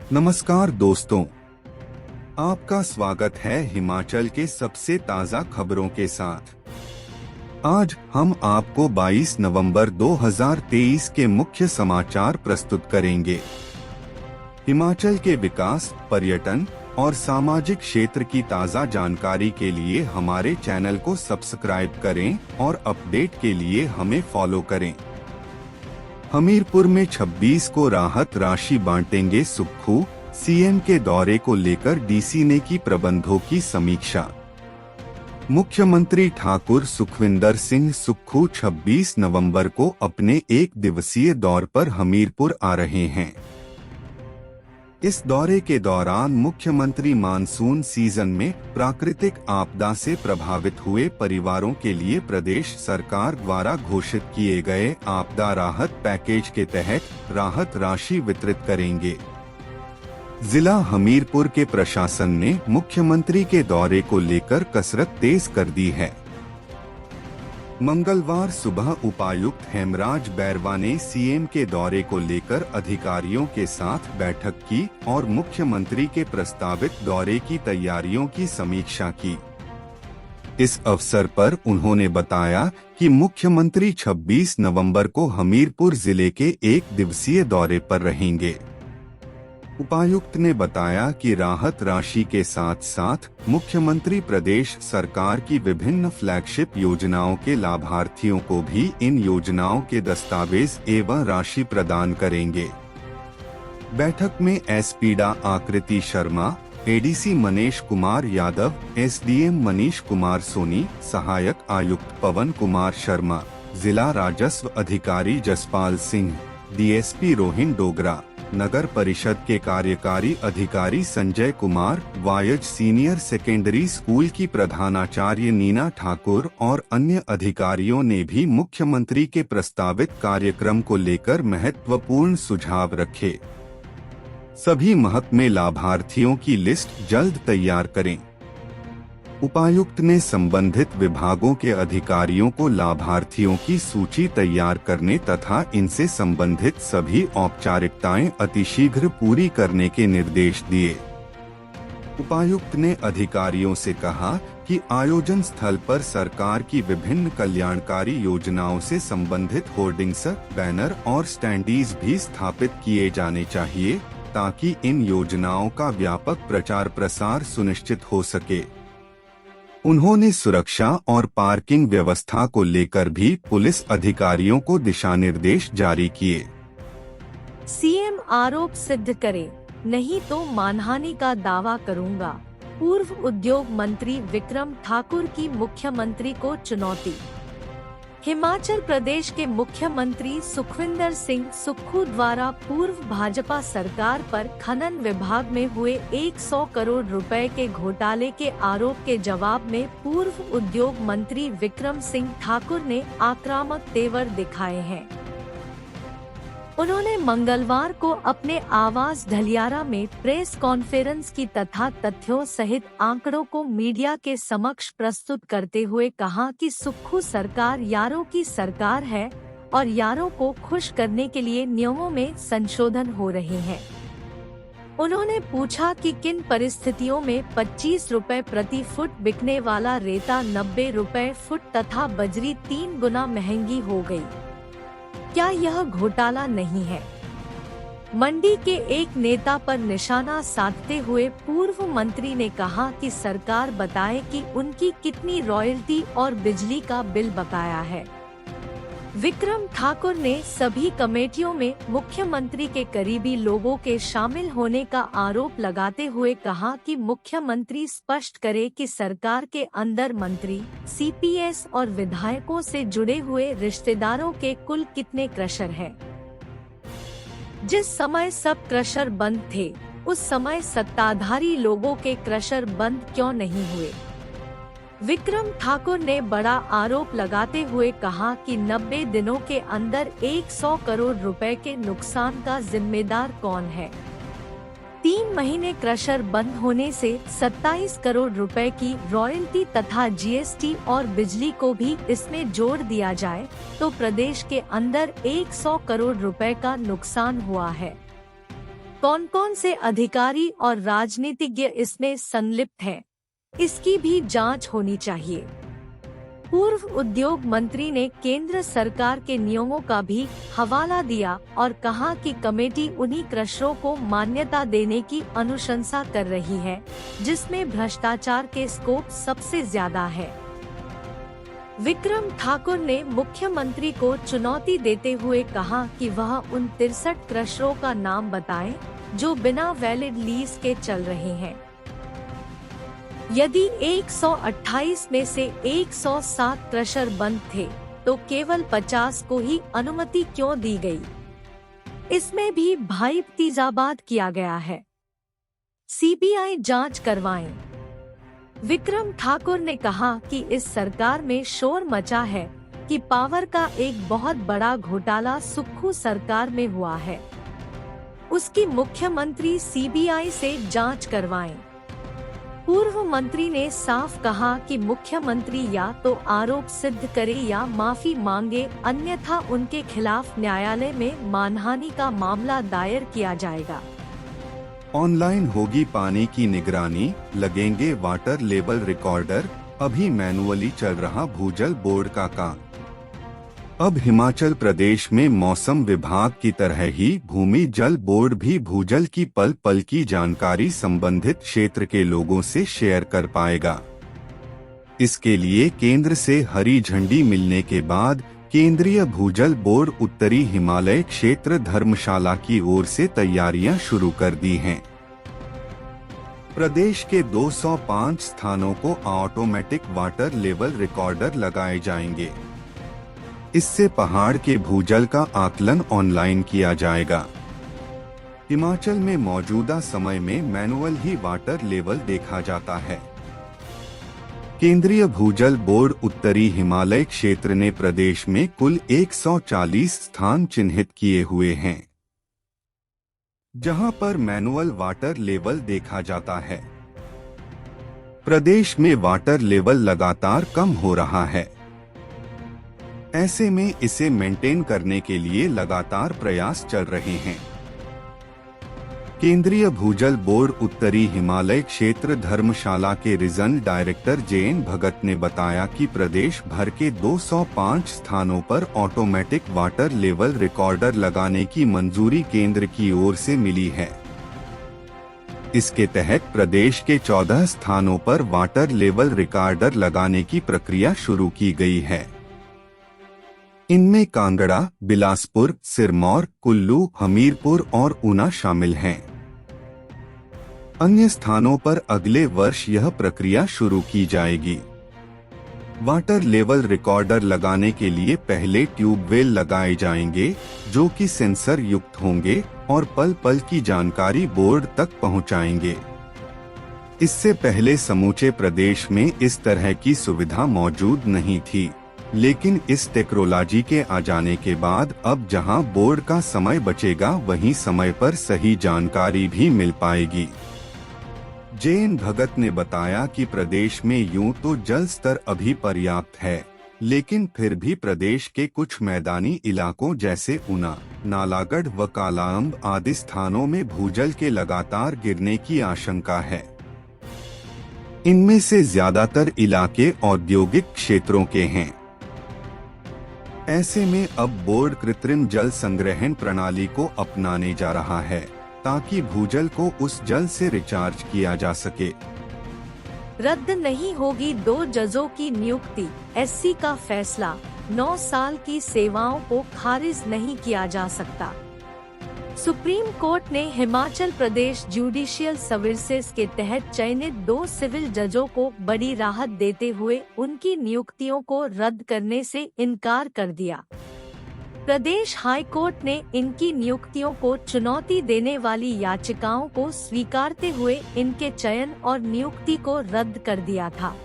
नमस्कार दोस्तों, आपका स्वागत है हिमाचल के सबसे ताज़ा खबरों के साथ। आज हम आपको 22 नवंबर 2023 के मुख्य समाचार प्रस्तुत करेंगे। हिमाचल के विकास, पर्यटन और सामाजिक क्षेत्र की ताज़ा जानकारी के लिए हमारे चैनल को सब्सक्राइब करें और अपडेट के लिए हमें फॉलो करें। हमीरपुर में 26 को राहत राशि बांटेंगे सुक्खू, सीएम के दौरे को लेकर डीसी ने की प्रबंधों की समीक्षा। मुख्यमंत्री ठाकुर सुखविंदर सिंह सुक्खू 26 नवंबर को अपने एक दिवसीय दौरे पर हमीरपुर आ रहे हैं। इस दौरे के दौरान मुख्यमंत्री मानसून सीजन में प्राकृतिक आपदा से प्रभावित हुए परिवारों के लिए प्रदेश सरकार द्वारा घोषित किए गए आपदा राहत पैकेज के तहत राहत राशि वितरित करेंगे। जिला हमीरपुर के प्रशासन ने मुख्यमंत्री के दौरे को लेकर कसरत तेज कर दी है। मंगलवार सुबह उपायुक्त हेमराज बैरवा ने सीएम के दौरे को लेकर अधिकारियों के साथ बैठक की और मुख्यमंत्री के प्रस्तावित दौरे की तैयारियों की समीक्षा की। इस अवसर पर उन्होंने बताया कि मुख्यमंत्री 26 नवंबर को हमीरपुर जिले के एक दिवसीय दौरे पर रहेंगे। उपायुक्त ने बताया कि राहत राशि के साथ साथ मुख्यमंत्री प्रदेश सरकार की विभिन्न फ्लैगशिप योजनाओं के लाभार्थियों को भी इन योजनाओं के दस्तावेज एवं राशि प्रदान करेंगे। बैठक में एसपीडा आकृति शर्मा, एडीसी मनीष कुमार यादव, एसडीएम मनीष कुमार सोनी, सहायक आयुक्त पवन कुमार शर्मा, जिला राजस्व अधिकारी जसपाल सिंह, डीएसपी रोहिन डोगरा, नगर परिषद के कार्यकारी अधिकारी Sanjay Kumar, wise senior secondary school की प्रधानाचार्य नीना ठाकुर और अन्य अधिकारियों ने भी मुख्यमंत्री के प्रस्तावित कार्यक्रम को लेकर महत्वपूर्ण सुझाव रखे। सभी महत्वपूर्ण लाभार्थियों की लिस्ट जल्द तैयार करें। उपायुक्त ने संबंधित विभागों के अधिकारियों को लाभार्थियों की सूची तैयार करने तथा इनसे संबंधित सभी औपचारिकताएं अतिशीघ्र पूरी करने के निर्देश दिए। उपायुक्त ने अधिकारियों से कहा कि आयोजन स्थल पर सरकार की विभिन्न कल्याणकारी योजनाओं से संबंधित होर्डिंग्स, बैनर और स्टैंडीज भी स्थापित किए जाने चाहिए ताकि इन योजनाओं का व्यापक प्रचार प्रसार सुनिश्चित हो सके। उन्होंने सुरक्षा और पार्किंग व्यवस्था को लेकर भी पुलिस अधिकारियों को दिशा निर्देश जारी किए। सीएम आरोप सिद्ध करे, नहीं तो मानहानि का दावा करूंगा। पूर्व उद्योग मंत्री विक्रम ठाकुर की मुख्यमंत्री को चुनौती। हिमाचल प्रदेश के मुख्यमंत्री सुखविंदर सिंह सुक्खू द्वारा पूर्व भाजपा सरकार पर खनन विभाग में हुए 100 करोड़ रुपए के घोटाले के आरोप के जवाब में पूर्व उद्योग मंत्री विक्रम सिंह ठाकुर ने आक्रामक तेवर दिखाए हैं। उन्होंने मंगलवार को अपने आवास ढलियारा में प्रेस कॉन्फ्रेंस की तथा तथ्यों सहित आंकड़ों को मीडिया के समक्ष प्रस्तुत करते हुए कहा कि सुक्खू सरकार यारों की सरकार है और यारों को खुश करने के लिए नियमों में संशोधन हो रहे हैं। उन्होंने पूछा कि किन परिस्थितियों में 25 रुपए प्रति फुट बिकने वाला रेता 90 रुपए फुट तथा बजरी 3 गुना महंगी हो गई। क्या यह घोटाला नहीं है? मंडी के एक नेता पर निशाना साधते हुए पूर्व मंत्री ने कहा कि सरकार बताए कि उनकी कितनी रॉयल्टी और बिजली का बिल बकाया है। विक्रम ठाकुर ने सभी कमेटियों में मुख्यमंत्री के करीबी लोगों के शामिल होने का आरोप लगाते हुए कहा कि मुख्यमंत्री स्पष्ट करे कि सरकार के अंदर मंत्री, सीपीएस और विधायकों से जुड़े हुए रिश्तेदारों के कुल कितने क्रशर हैं। जिस समय सब क्रशर बंद थे, उस समय सत्ताधारी लोगों के क्रशर बंद क्यों नहीं हुए? विक्रम ठाकुर ने बड़ा आरोप लगाते हुए कहा कि 90 दिनों के अंदर 100 करोड़ रुपए के नुकसान का जिम्मेदार कौन है। 3 महीने क्रशर बंद होने से 27 करोड़ रुपए की रॉयल्टी तथा जीएसटी और बिजली को भी इसमें जोड़ दिया जाए तो प्रदेश के अंदर 100 करोड़ रुपए का नुकसान हुआ है। कौन कौन से अधिकारी और राजनीतिज्ञ इसमें संलिप्त हैं, इसकी भी जांच होनी चाहिए। पूर्व उद्योग मंत्री ने केंद्र सरकार के नियमों का भी हवाला दिया और कहा कि कमेटी उन्हीं क्रशरों को मान्यता देने की अनुशंसा कर रही है जिसमें भ्रष्टाचार के स्कोप सबसे ज्यादा है। विक्रम ठाकुर ने मुख्यमंत्री को चुनौती देते हुए कहा कि वह उन 63 क्रशरों का नाम बताएं जो बिना वैलिड लीज के चल रहे हैं। यदि 128 में से 107 क्रशर बंद थे तो केवल 50 को ही अनुमति क्यों दी गई? इसमें भी भाई भतीजावाद किया गया है। सीबीआई जांच करवाएं। विक्रम ठाकुर ने कहा कि इस सरकार में शोर मचा है कि पावर का एक बहुत बड़ा घोटाला सुक्खू सरकार में हुआ है, उसकी मुख्यमंत्री सीबीआई से जांच करवाएं। पूर्व मंत्री ने साफ कहा कि मुख्यमंत्री या तो आरोप सिद्ध करे या माफी मांगे, अन्यथा उनके खिलाफ न्यायालय में मानहानि का मामला दायर किया जाएगा। ऑनलाइन होगी पानी की निगरानी, लगेंगे वाटर लेवल रिकॉर्डर। अभी मैनुअली चल रहा भूजल बोर्ड का काम अब हिमाचल प्रदेश में मौसम विभाग की तरह ही भूमि जल बोर्ड भी भूजल की पल पल की जानकारी संबंधित क्षेत्र के लोगों से शेयर कर पाएगा। इसके लिए केंद्र से हरी झंडी मिलने के बाद केंद्रीय भूजल बोर्ड उत्तरी हिमालय क्षेत्र धर्मशाला की ओर से तैयारियां शुरू कर दी हैं। प्रदेश के 205 स्थानों को ऑटोमेटिक वाटर लेवल रिकॉर्डर लगाए जाएंगे। इससे पहाड़ के भूजल का आकलन ऑनलाइन किया जाएगा। हिमाचल में मौजूदा समय में मैनुअल ही वाटर लेवल देखा जाता है। केंद्रीय भूजल बोर्ड उत्तरी हिमालय क्षेत्र ने प्रदेश में कुल 140 स्थान चिन्हित किए हुए हैं जहां पर मैनुअल वाटर लेवल देखा जाता है। प्रदेश में वाटर लेवल लगातार कम हो रहा है। ऐसे में इसे मेंटेन करने के लिए लगातार प्रयास चल रहे हैं। केंद्रीय भूजल बोर्ड उत्तरी हिमालय क्षेत्र धर्मशाला के रीजनल डायरेक्टर जेएन भगत ने बताया कि प्रदेश भर के 205 स्थानों पर ऑटोमेटिक वाटर लेवल रिकॉर्डर लगाने की मंजूरी केंद्र की ओर से मिली है। इसके तहत प्रदेश के 14 स्थानों पर वाटर लेवल रिकॉर्डर लगाने की प्रक्रिया शुरू की गई है। इनमें कांगड़ा, बिलासपुर, सिरमौर, कुल्लू, हमीरपुर और ऊना शामिल हैं। अन्य स्थानों पर अगले वर्ष यह प्रक्रिया शुरू की जाएगी। वाटर लेवल रिकॉर्डर लगाने के लिए पहले ट्यूबवेल लगाए जाएंगे जो कि सेंसर युक्त होंगे और पल पल की जानकारी बोर्ड तक पहुंचाएंगे। इससे पहले समूचे प्रदेश में इस तरह की सुविधा मौजूद नहीं थी, लेकिन इस टेक्नोलॉजी के आ जाने के बाद अब जहां बोर्ड का समय बचेगा वहीं समय पर सही जानकारी भी मिल पाएगी। जेएन भगत ने बताया कि प्रदेश में यूं तो जल स्तर अभी पर्याप्त है, लेकिन फिर भी प्रदेश के कुछ मैदानी इलाकों जैसे ऊना, नालागढ़ व कालाअंब आदि स्थानों में भूजल के लगातार गिरने की आशंका है। इनमें से ज्यादातर इलाके औद्योगिक क्षेत्रों के हैं। ऐसे में अब बोर्ड कृत्रिम जल संग्रहण प्रणाली को अपनाने जा रहा है ताकि भूजल को उस जल से रिचार्ज किया जा सके। रद्द नहीं होगी 2 जजों की नियुक्ति, एससी का फैसला, 9 साल की सेवाओं को खारिज नहीं किया जा सकता। सुप्रीम कोर्ट ने हिमाचल प्रदेश जुडिशियल सर्विसेज के तहत चयनित 2 सिविल जजों को बड़ी राहत देते हुए उनकी नियुक्तियों को रद्द करने से इनकार कर दिया। प्रदेश हाई कोर्ट ने इनकी नियुक्तियों को चुनौती देने वाली याचिकाओं को स्वीकारते हुए इनके चयन और नियुक्ति को रद्द कर दिया था।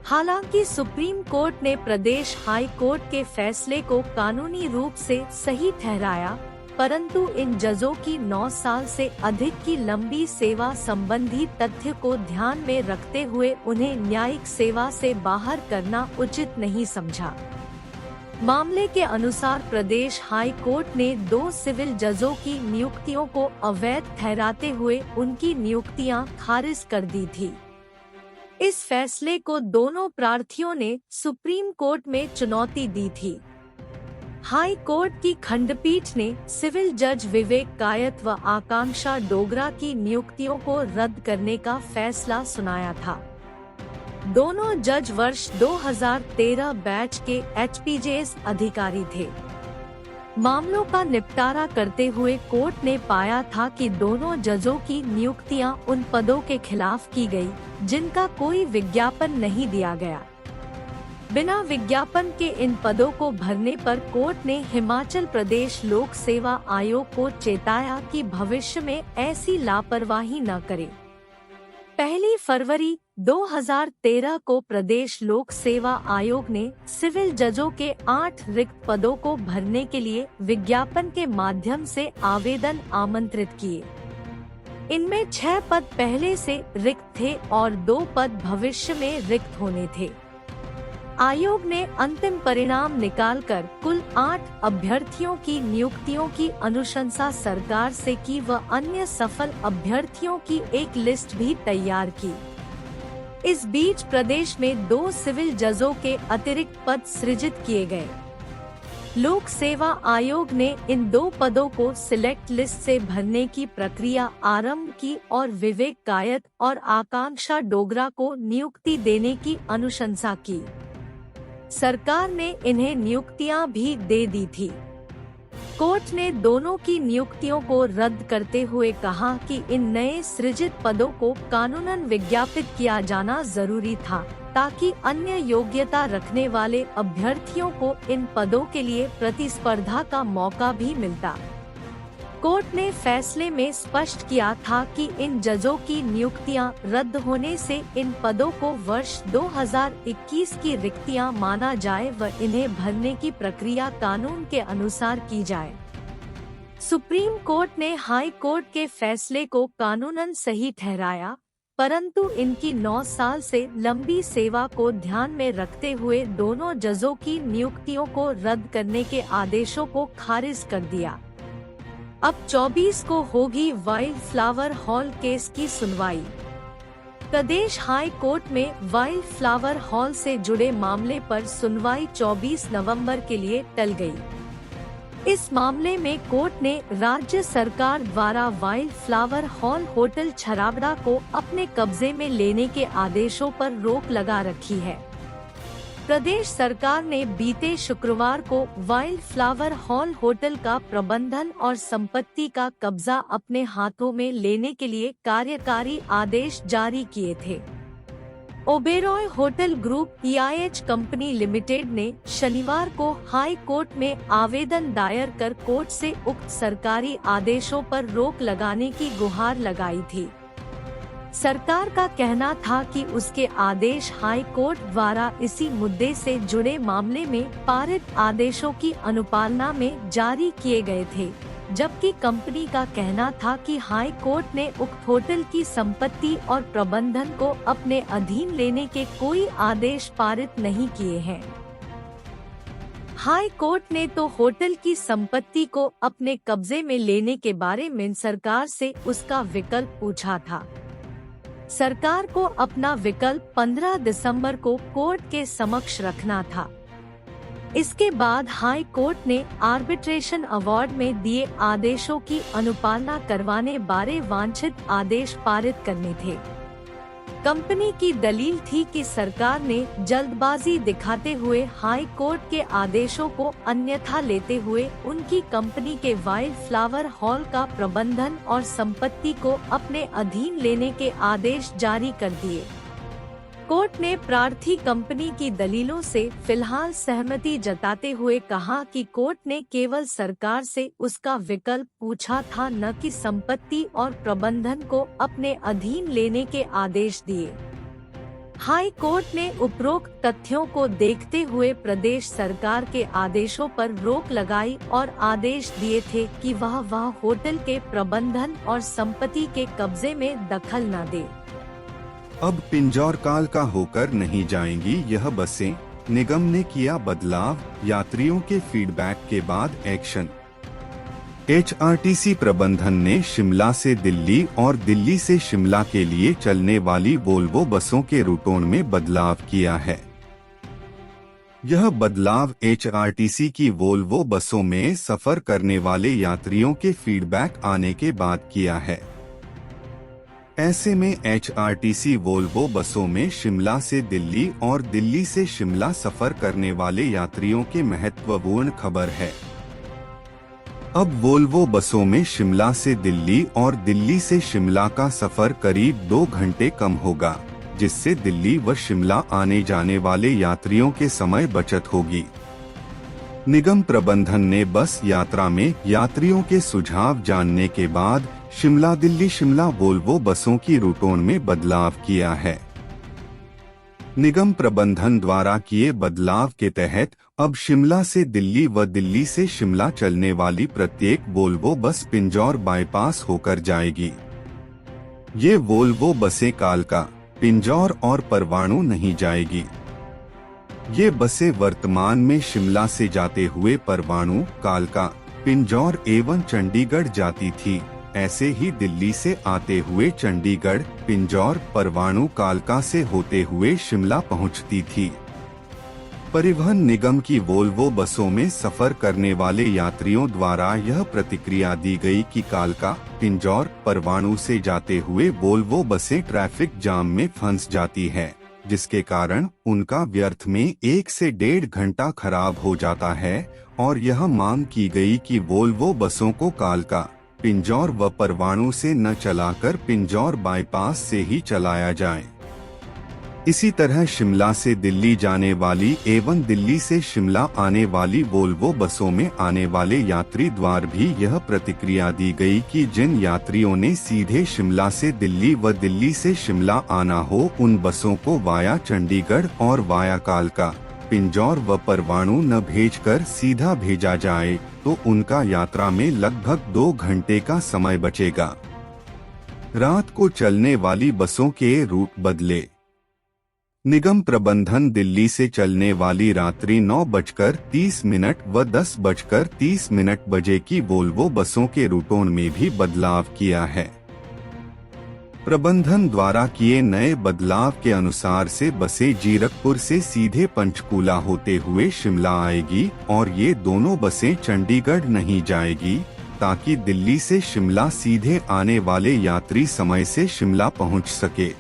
हालांकि सुप्रीम कोर्ट ने प्रदेश हाई कोर्ट के फैसले को कानूनी रूप से सही ठहराया, परंतु इन जजों की 9 साल से अधिक की लंबी सेवा संबंधी तथ्य को ध्यान में रखते हुए उन्हें न्यायिक सेवा से बाहर करना उचित नहीं समझा। मामले के अनुसार प्रदेश हाई कोर्ट ने 2 सिविल जजों की नियुक्तियों को अवैध ठहराते हुए उनकी नियुक्तियां खारिज कर दी थी। इस फैसले को दोनों प्रार्थियों ने सुप्रीम कोर्ट में चुनौती दी थी। हाई कोर्ट की खंडपीठ ने सिविल जज विवेक कायत व आकांक्षा डोगरा की नियुक्तियों को रद्द करने का फैसला सुनाया था। दोनों जज वर्ष 2013 बैच के HPJS अधिकारी थे। मामलों का निपटारा करते हुए कोर्ट ने पाया था कि दोनों जजों की नियुक्तियां उन पदों के खिलाफ की गई जिनका कोई विज्ञापन नहीं दिया गया। बिना विज्ञापन के इन पदों को भरने पर कोर्ट ने हिमाचल प्रदेश लोक सेवा आयोग को चेताया कि भविष्य में ऐसी लापरवाही न करे। 1 फरवरी 2013 को प्रदेश लोक सेवा आयोग ने सिविल जजों के 8 रिक्त पदों को भरने के लिए विज्ञापन के माध्यम से आवेदन आमंत्रित किए। इनमें 6 पद पहले से रिक्त थे और 2 पद भविष्य में रिक्त होने थे। आयोग ने अंतिम परिणाम निकालकर कुल 8 अभ्यर्थियों की नियुक्तियों की अनुशंसा सरकार से की व अन्य सफल अभ्यर्थियों की एक लिस्ट भी तैयार की। इस बीच प्रदेश में 2 सिविल जजों के अतिरिक्त पद सृजित किए गए। लोक सेवा आयोग ने इन 2 पदों को सिलेक्ट लिस्ट से भरने की प्रक्रिया आरंभ की और विवेक कायत और आकांक्षा डोगरा को नियुक्ति देने की अनुशंसा की। सरकार ने इन्हें नियुक्तियां भी दे दी थी। कोर्ट ने दोनों की नियुक्तियों को रद्द करते हुए कहा कि इन नए सृजित पदों को कानूनन विज्ञापित किया जाना जरूरी था ताकि अन्य योग्यता रखने वाले अभ्यर्थियों को इन पदों के लिए प्रतिस्पर्धा का मौका भी मिलता। कोर्ट ने फैसले में स्पष्ट किया था कि इन जजों की नियुक्तियां रद्द होने से इन पदों को वर्ष 2021 की रिक्तियां माना जाए व इन्हें भरने की प्रक्रिया कानून के अनुसार की जाए। सुप्रीम कोर्ट ने हाई कोर्ट के फैसले को कानूनन सही ठहराया, परंतु इनकी 9 साल से लंबी सेवा को ध्यान में रखते हुए दोनों जजों की नियुक्तियों को रद्द करने के आदेशों को खारिज कर दिया। अब 24 को होगी वाइल्ड फ्लावर हॉल केस की सुनवाई। प्रदेश हाई कोर्ट में वाइल्ड फ्लावर हॉल से जुड़े मामले पर सुनवाई 24 नवंबर के लिए टल गई। इस मामले में कोर्ट ने राज्य सरकार द्वारा wild flower hall hotel Chharabra को अपने कब्जे में लेने के आदेशों पर रोक लगा रखी है। प्रदेश सरकार ने बीते शुक्रवार को वाइल्ड फ्लावर हॉल होटल का प्रबंधन और संपत्ति का कब्जा अपने हाथों में लेने के लिए कार्यकारी आदेश जारी किए थे। Oberoi hotel group EIH company limited ने शनिवार को हाई कोर्ट में आवेदन दायर कर कोर्ट से उक्त सरकारी आदेशों पर रोक लगाने की गुहार लगाई थी। सरकार का कहना था कि उसके आदेश हाई कोर्ट द्वारा इसी मुद्दे से जुड़े मामले में पारित आदेशों की अनुपालना में जारी किए गए थे, जबकि कंपनी का कहना था कि हाई कोर्ट ने उक्त होटल की संपत्ति और प्रबंधन को अपने अधीन लेने के कोई आदेश पारित नहीं किए हैं। हाई कोर्ट ने तो होटल की संपत्ति को अपने कब्जे में लेने के बारे में सरकार से उसका विकल्प पूछा था। सरकार को अपना विकल्प 15 दिसंबर को कोर्ट के समक्ष रखना था। इसके बाद हाई कोर्ट ने आर्बिट्रेशन अवार्ड में दिए आदेशों की अनुपालना करवाने बारे वांछित आदेश पारित करने थे। कंपनी की दलील थी कि सरकार ने जल्दबाजी दिखाते हुए हाई कोर्ट के आदेशों को अन्यथा लेते हुए उनकी कंपनी के वाइल्ड फ्लावर हॉल का प्रबंधन और संपत्ति को अपने अधीन लेने के आदेश जारी कर दिए। कोर्ट ने प्रार्थी कंपनी की दलीलों से फिलहाल सहमति जताते हुए कहा कि कोर्ट ने केवल सरकार से उसका विकल्प पूछा था, न कि संपत्ति और प्रबंधन को अपने अधीन लेने के आदेश दिए। हाई कोर्ट ने उपरोक्त तथ्यों को देखते हुए प्रदेश सरकार के आदेशों पर रोक लगाई और आदेश दिए थे कि वह होटल के प्रबंधन और संपत्ति के कब्जे में दखल न दे। अब पिंजौर काल का होकर नहीं जाएंगी यह बसें। निगम ने किया बदलाव, यात्रियों के फीडबैक के बाद एक्शन। एचआरटीसी प्रबंधन ने शिमला से दिल्ली और दिल्ली से शिमला के लिए चलने वाली वोल्वो बसों के रूटों में बदलाव किया है। यह बदलाव एचआरटीसी की वोल्वो बसों में सफर करने वाले यात्रियों के फीडबैक आने के बाद किया है। ऐसे में एचआरटीसी वोल्वो बसों में शिमला से दिल्ली और दिल्ली से शिमला सफर करने वाले यात्रियों के महत्वपूर्ण खबर है। अब वोल्वो बसों में शिमला से दिल्ली और दिल्ली से शिमला का सफर करीब 2 घंटे कम होगा, जिससे दिल्ली व शिमला आने जाने वाले यात्रियों के समय बचत होगी। निगम प्रबंधन ने बस यात्रा में यात्रियों के सुझाव जानने के बाद शिमला दिल्ली शिमला वोल्वो बसों की रूटों में बदलाव किया है। निगम प्रबंधन द्वारा किए बदलाव के तहत अब शिमला से दिल्ली व दिल्ली से शिमला चलने वाली प्रत्येक वोल्वो बस पिंजौर बाईपास होकर जाएगी। ये वोल्वो बसें कालका, पिंजौर और परवाणू नहीं जाएगी। ये बसें वर्तमान में शिमला से जाते हुए परवाणू, कालका, पिंजौर एवं चंडीगढ़ जाती थी। ऐसे ही दिल्ली से आते हुए चंडीगढ़, पिंजौर, परवाणू, कालका से होते हुए शिमला पहुंचती थी। परिवहन निगम की वोल्वो बसों में सफर करने वाले यात्रियों द्वारा यह प्रतिक्रिया दी गई कि कालका, पिंजौर, परवाणू से जाते हुए वोल्वो बसें ट्रैफिक जाम में फंस जाती है, जिसके कारण उनका व्यर्थ में 1 से 1.5 घंटा खराब हो जाता है और यह मांग की गई कि वोल्वो बसों को कालका, पिंजौर व परवाणू से न चलाकर पिंजौर बाईपास से ही चलाया जाए। इसी तरह शिमला से दिल्ली जाने वाली एवं दिल्ली से शिमला आने वाली वोल्वो बसों में आने वाले यात्री द्वारा भी यह प्रतिक्रिया दी गई कि जिन यात्रियों ने सीधे शिमला से दिल्ली व दिल्ली से शिमला आना हो, उन बसों को वाया चंडीगढ़ और वाया कालका, पिंजौर व परवाणू न भेजकर सीधा भेजा जाए तो उनका यात्रा में लगभग 2 घंटे का समय बचेगा। रात को चलने वाली बसों के रूट बदले। निगम प्रबंधन दिल्ली से चलने वाली रात्रि 9:30 व 10:30 बजे की वोल्वो बसों के रूटों में भी बदलाव किया है। प्रबंधन द्वारा किए नए बदलाव के अनुसार से बसें जीरकपुर से सीधे पंचकूला होते हुए शिमला आएगी और ये दोनों बसें चंडीगढ़ नहीं जाएगी, ताकि दिल्ली से शिमला सीधे आने वाले यात्री समय से शिमला पहुंच सके।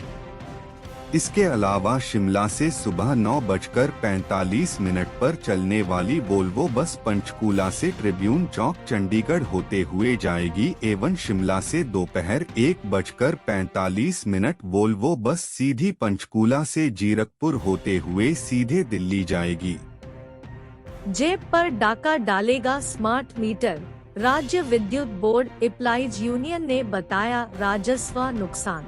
इसके अलावा शिमला से सुबह 9:45 पर चलने वाली वोल्वो बस पंचकूला से ट्रिब्यून चौक चंडीगढ़ होते हुए जाएगी एवं शिमला से दोपहर 1:45 वोल्वो बस सीधी पंचकूला से जीरकपुर होते हुए सीधे दिल्ली जाएगी। जेब पर डाका डालेगा स्मार्ट मीटर, राज्य विद्युत बोर्ड एम्प्लॉइज यूनियन ने बताया राजस्व नुकसान।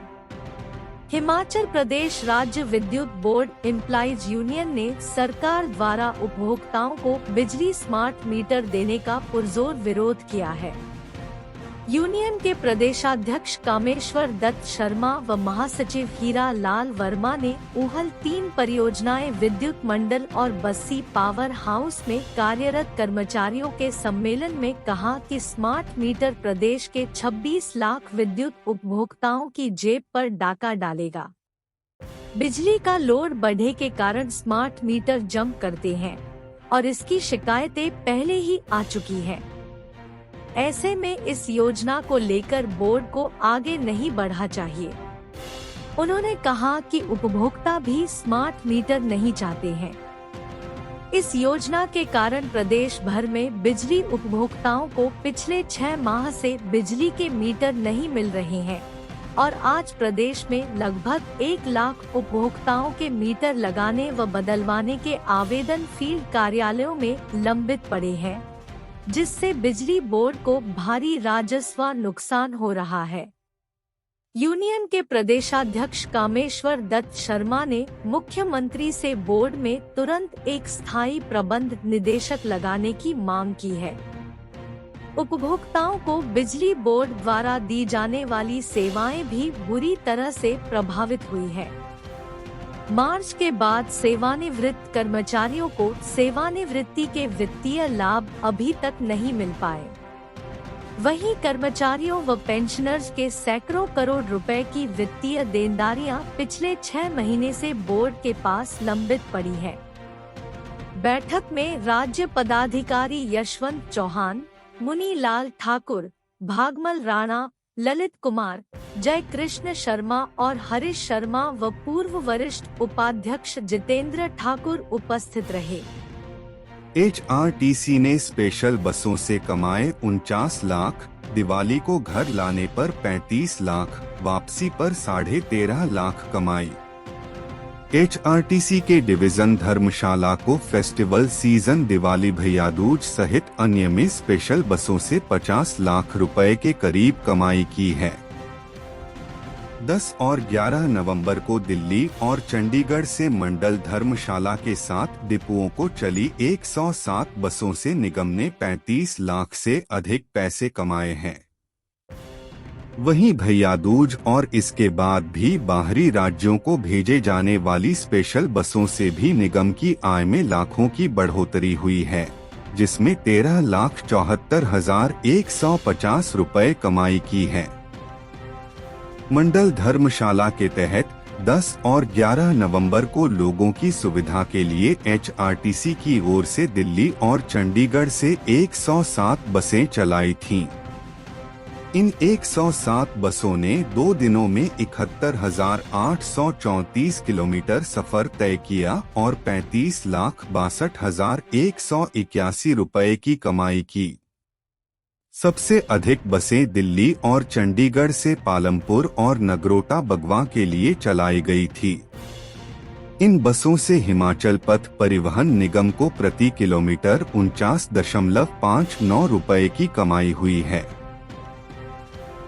हिमाचल प्रदेश राज्य विद्युत बोर्ड एम्प्लॉइज यूनियन ने सरकार द्वारा उपभोक्ताओं को बिजली स्मार्ट मीटर देने का पुरजोर विरोध किया है। यूनियन के प्रदेशाध्यक्ष कामेश्वर दत्त शर्मा व महासचिव हीरा लाल वर्मा ने ऊहल 3 परियोजनाएं विद्युत मंडल और बस्सी पावर हाउस में कार्यरत कर्मचारियों के सम्मेलन में कहा कि स्मार्ट मीटर प्रदेश के 26 लाख विद्युत उपभोक्ताओं की जेब पर डाका डालेगा। बिजली का लोड बढ़ने के कारण स्मार्ट मीटर जंप करते हैं और इसकी शिकायतें पहले ही आ चुकी हैं। ऐसे में इस योजना को लेकर बोर्ड को आगे नहीं बढ़ना चाहिए। उन्होंने कहा कि उपभोक्ता भी स्मार्ट मीटर नहीं चाहते हैं। इस योजना के कारण प्रदेश भर में बिजली उपभोक्ताओं को पिछले 6 माह से बिजली के मीटर नहीं मिल रहे हैं और आज प्रदेश में लगभग 1 लाख उपभोक्ताओं के मीटर लगाने व बदलवाने के आवेदन फील्ड कार्यालयों में लंबित पड़े हैं, जिससे बिजली बोर्ड को भारी राजस्व नुकसान हो रहा है। यूनियन के प्रदेशाध्यक्ष कामेश्वर दत्त शर्मा ने मुख्यमंत्री से बोर्ड में तुरंत एक स्थायी प्रबंध निदेशक लगाने की मांग की है। उपभोक्ताओं को बिजली बोर्ड द्वारा दी जाने वाली सेवाएं भी बुरी तरह से प्रभावित हुई है। मार्च के बाद सेवानिवृत्त कर्मचारियों को सेवानिवृत्ति के वित्तीय लाभ अभी तक नहीं मिल पाए। वहीं कर्मचारियों व पेंशनर्स के सैकड़ों करोड़ रुपए की वित्तीय देनदारियां पिछले 6 महीने से बोर्ड के पास लंबित पड़ी है। बैठक में राज्य पदाधिकारी यशवंत चौहान, मुनीलाल ठाकुर, भागमल राणा, ललित कुमार, जय कृष्ण शर्मा और हरीश शर्मा व पूर्व वरिष्ठ उपाध्यक्ष जितेंद्र ठाकुर उपस्थित रहे। HRTC ने स्पेशल बसों से कमाए 49 लाख, दिवाली को घर लाने पर 35 लाख, वापसी पर 13.5 लाख कमाई। HRTC के डिवीजन धर्मशाला को फेस्टिवल सीजन, दिवाली, भैया दूज सहित अन्य में स्पेशल बसों से 50 लाख रुपए के करीब कमाई की है। 10 और 11 नवंबर को दिल्ली और चंडीगढ़ से मंडल धर्मशाला के साथ डिपुओं को चली 107 बसों से निगम ने 35 लाख से अधिक पैसे कमाए हैं। वहीं भैया दूज और इसके बाद भी बाहरी राज्यों को भेजे जाने वाली स्पेशल बसों से भी निगम की आय में लाखों की बढ़ोतरी हुई है, जिसमें 13,74,150 रुपए कमाई की है। मंडल धर्मशाला के तहत 10 और 11 नवंबर को लोगों की सुविधा के लिए HRTC की ओर से दिल्ली और चंडीगढ़ से 107 बसें चलाई थीं। इन 107 बसों ने 2 दिनों में 71,834 किलोमीटर सफर तय किया और 35,62,181 रुपए की कमाई की। सबसे अधिक बसें दिल्ली और चंडीगढ़ से पालमपुर और नगरोटा बगवा के लिए चलाई गई थी। इन बसों से हिमाचल पथ परिवहन निगम को प्रति किलोमीटर 49.59 रुपए की कमाई हुई है।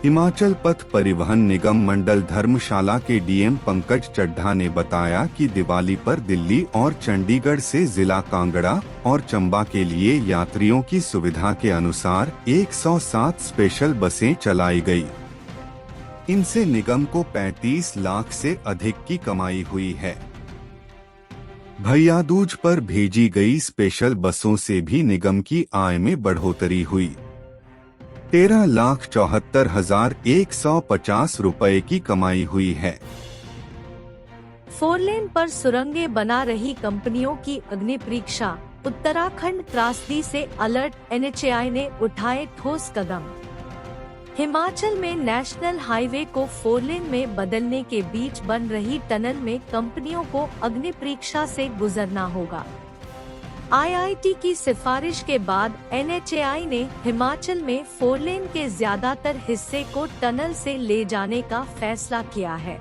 हिमाचल पथ परिवहन निगम मंडल धर्मशाला के DM पंकज चड्ढा ने बताया कि दिवाली पर दिल्ली और चंडीगढ़ से जिला कांगड़ा और चंबा के लिए यात्रियों की सुविधा के अनुसार 107 स्पेशल बसें चलाई गई। इनसे निगम को 35 लाख से अधिक की कमाई हुई है। भैया दूज पर भेजी गई स्पेशल बसों से भी निगम की आय में बढ़ोतरी हुई। 13,74,150 रुपए की कमाई हुई है। 4 लेन पर सुरंगें बना रही कंपनियों की अग्नि परीक्षा, उत्तराखंड त्रासदी से अलर्ट, NHAI ने उठाए ठोस कदम। हिमाचल में नेशनल हाईवे को 4 लेन में बदलने के बीच बन रही टनल में कंपनियों को अग्नि परीक्षा से गुजरना होगा। IIT की सिफारिश के बाद NHAI ने हिमाचल में 4 लेन के ज्यादातर हिस्से को टनल से ले जाने का फैसला किया है।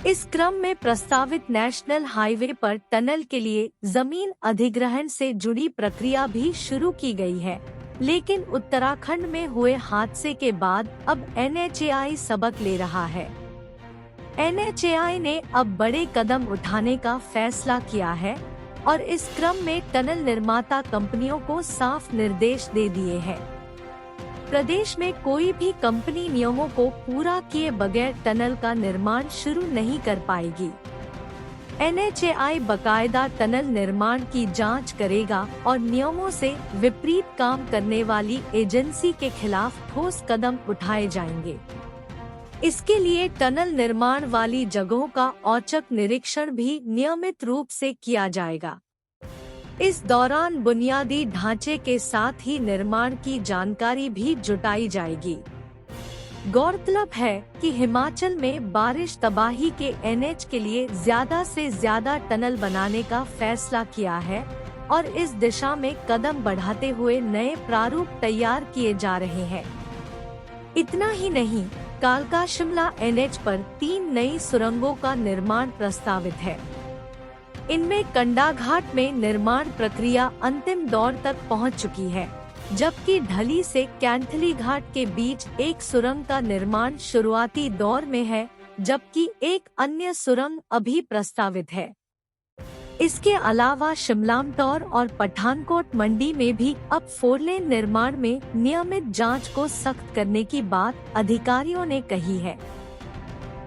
इस क्रम में प्रस्तावित नेशनल हाईवे पर टनल के लिए जमीन अधिग्रहण से जुड़ी प्रक्रिया भी शुरू की गई है, लेकिन उत्तराखंड में हुए हादसे के बाद अब NHAI सबक ले रहा है। NHAI ने अब बड़े कदम उठाने का फैसला किया है और इस क्रम में टनल निर्माता कंपनियों को साफ निर्देश दे दिए हैं। प्रदेश में कोई भी कंपनी नियमों को पूरा किए बगैर टनल का निर्माण शुरू नहीं कर पाएगी। NHAI बकायदा टनल निर्माण की जांच करेगा और नियमों से विपरीत काम करने वाली एजेंसी के खिलाफ ठोस कदम उठाए जाएंगे। इसके लिए टनल निर्माण वाली जगहों का औचक निरीक्षण भी नियमित रूप से किया जाएगा। इस दौरान बुनियादी ढांचे के साथ ही निर्माण की जानकारी भी जुटाई जाएगी। गौरतलब है कि हिमाचल में बारिश तबाही के NH के लिए ज्यादा से ज्यादा टनल बनाने का फैसला किया है और इस दिशा में कदम बढ़ाते हुए नए प्रारूप तैयार किए जा रहे हैं। इतना ही नहीं, कालका शिमला NH पर 3 नई सुरंगों का निर्माण प्रस्तावित है। इनमें कंडाघाट में निर्माण प्रक्रिया अंतिम दौर तक पहुंच चुकी है, जबकि ढली से कैंथली घाट के बीच एक सुरंग का निर्माण शुरुआती दौर में है, जबकि एक अन्य सुरंग अभी प्रस्तावित है। इसके अलावा शिमलामटौर और पठानकोट मंडी में भी अब 4 लेन निर्माण में नियमित जांच को सख्त करने की बात अधिकारियों ने कही है।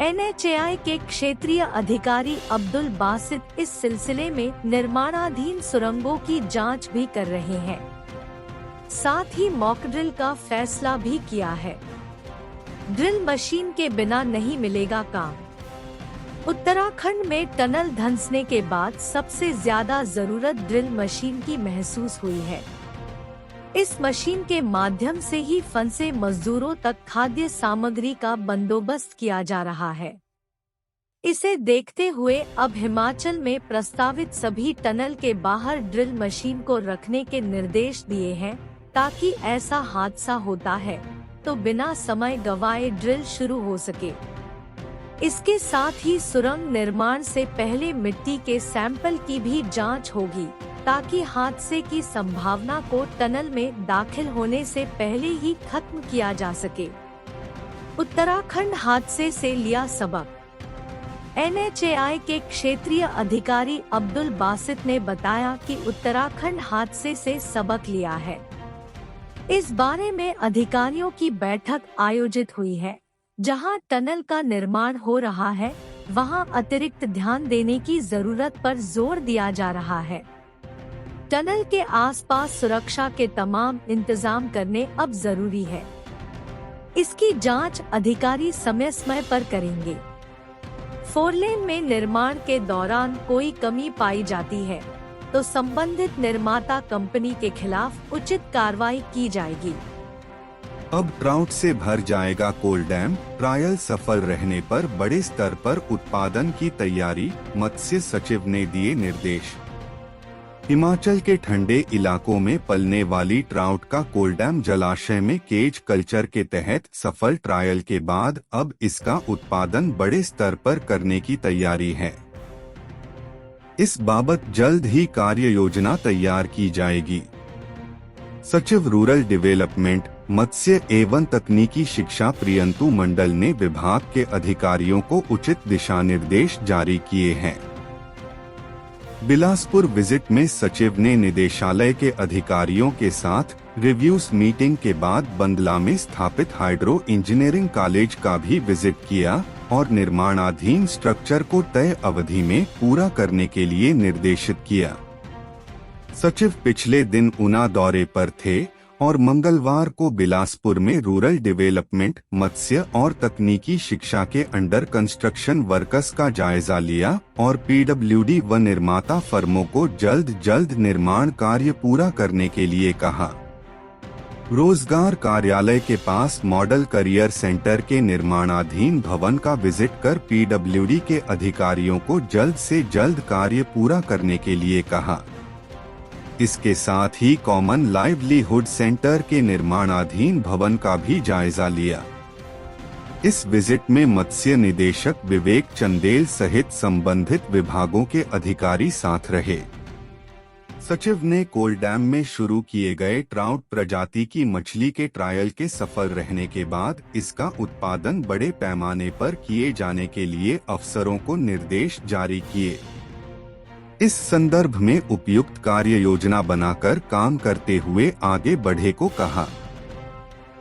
NHAI के क्षेत्रीय अधिकारी अब्दुल बासित इस सिलसिले में निर्माणाधीन सुरंगों की जांच भी कर रहे हैं। साथ ही मॉक ड्रिल का फैसला भी किया है। ड्रिल मशीन के बिना नहीं मिलेगा काम। उत्तराखंड में टनल धंसने के बाद सबसे ज्यादा जरूरत ड्रिल मशीन की महसूस हुई है। इस मशीन के माध्यम से ही फंसे मजदूरों तक खाद्य सामग्री का बंदोबस्त किया जा रहा है। इसे देखते हुए अब हिमाचल में प्रस्तावित सभी टनल के बाहर ड्रिल मशीन को रखने के निर्देश दिए हैं, ताकि ऐसा हादसा होता है तो बिना समय गंवाए ड्रिल शुरू हो सके। इसके साथ ही सुरंग निर्माण से पहले मिट्टी के सैंपल की भी जांच होगी, ताकि हादसे की संभावना को टनल में दाखिल होने से पहले ही खत्म किया जा सके। उत्तराखंड हादसे से लिया सबक। NHAI के क्षेत्रीय अधिकारी अब्दुल बासित ने बताया कि उत्तराखंड हादसे से सबक लिया है। इस बारे में अधिकारियों की बैठक आयोजित हुई है। जहां टनल का निर्माण हो रहा है, वहां अतिरिक्त ध्यान देने की जरूरत पर जोर दिया जा रहा है। टनल के आसपास सुरक्षा के तमाम इंतजाम करने अब जरूरी है। इसकी जांच अधिकारी समय समय पर करेंगे। 4 लेन में निर्माण के दौरान कोई कमी पाई जाती है तो संबंधित निर्माता कंपनी के खिलाफ उचित कार्रवाई की जाएगी। अब ट्राउट से भर जाएगा कोल डैम, ट्रायल सफल रहने पर बड़े स्तर पर उत्पादन की तैयारी, मत्स्य सचिव ने दिए निर्देश। हिमाचल के ठंडे इलाकों में पलने वाली ट्राउट का कोल डैम जलाशय में केज कल्चर के तहत सफल ट्रायल के बाद अब इसका उत्पादन बड़े स्तर पर करने की तैयारी है। इस बाबत जल्द ही कार्य योजना तैयार की जाएगी। सचिव रूरल डेवलपमेंट, मत्स्य एवं तकनीकी शिक्षा प्रियंतु मंडल ने विभाग के अधिकारियों को उचित दिशा निर्देश जारी किए हैं। बिलासपुर विजिट में सचिव ने निदेशालय के अधिकारियों के साथ रिव्यूज मीटिंग के बाद बंदला में स्थापित हाइड्रो इंजीनियरिंग कॉलेज का भी विजिट किया और निर्माणाधीन स्ट्रक्चर को तय अवधि में पूरा करने के लिए निर्देशित किया। सचिव पिछले दिन ऊना दौरे पर थे और मंगलवार को बिलासपुर में रूरल डेवलपमेंट, मत्स्य और तकनीकी शिक्षा के अंडर कंस्ट्रक्शन वर्कर्स का जायजा लिया और PWD व निर्माता फर्मों को जल्द निर्माण कार्य पूरा करने के लिए कहा। रोजगार कार्यालय के पास मॉडल करियर सेंटर के निर्माणाधीन भवन का विजिट कर PWD के अधिकारियों को जल्द से जल्द कार्य पूरा करने के लिए कहा। इसके साथ ही कॉमन लाइवलीहुड सेंटर के निर्माणाधीन भवन का भी जायजा लिया। इस विजिट में मत्स्य निदेशक विवेक चंदेल सहित संबंधित विभागों के अधिकारी साथ रहे। सचिव ने कोल डैम में शुरू किए गए ट्राउट प्रजाति की मछली के ट्रायल के सफल रहने के बाद इसका उत्पादन बड़े पैमाने पर किए जाने के लिए अफसरों को निर्देश जारी किए। इस संदर्भ में उपयुक्त कार्य योजना बनाकर काम करते हुए आगे बढ़े को कहा।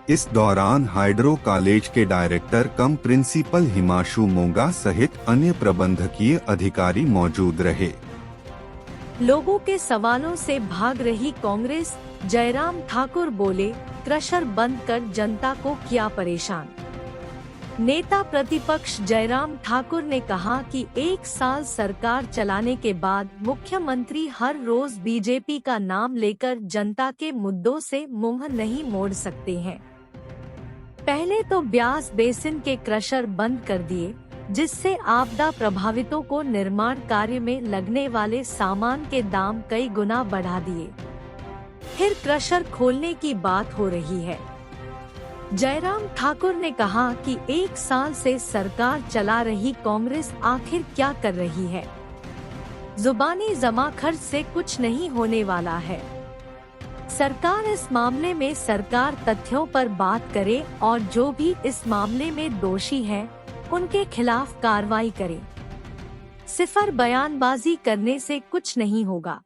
इस दौरान हाइड्रो कॉलेज के डायरेक्टर कम प्रिंसिपल हिमांशु मोंगा सहित अन्य प्रबंधकीय अधिकारी मौजूद रहे। लोगों के सवालों से भाग रही कांग्रेस, जयराम ठाकुर बोले, क्रशर बंद कर जनता को किया परेशान। नेता प्रतिपक्ष जयराम ठाकुर ने कहा कि 1 साल सरकार चलाने के बाद मुख्यमंत्री हर रोज बीजेपी का नाम लेकर जनता के मुद्दों से मुंह नहीं मोड़ सकते हैं। पहले तो ब्यास बेसिन के क्रशर बंद कर दिए, जिससे आपदा प्रभावितों को निर्माण कार्य में लगने वाले सामान के दाम कई गुना बढ़ा दिए। फिर क्रशर खोलने की बात हो रही है। जयराम ठाकुर ने कहा कि 1 साल से सरकार चला रही कांग्रेस आखिर क्या कर रही है। जुबानी जमा खर्च से कुछ नहीं होने वाला है। सरकार इस मामले में सरकार तथ्यों पर बात करे और जो भी इस मामले में दोषी है उनके खिलाफ कार्रवाई करे। सिर्फ बयानबाजी करने से कुछ नहीं होगा।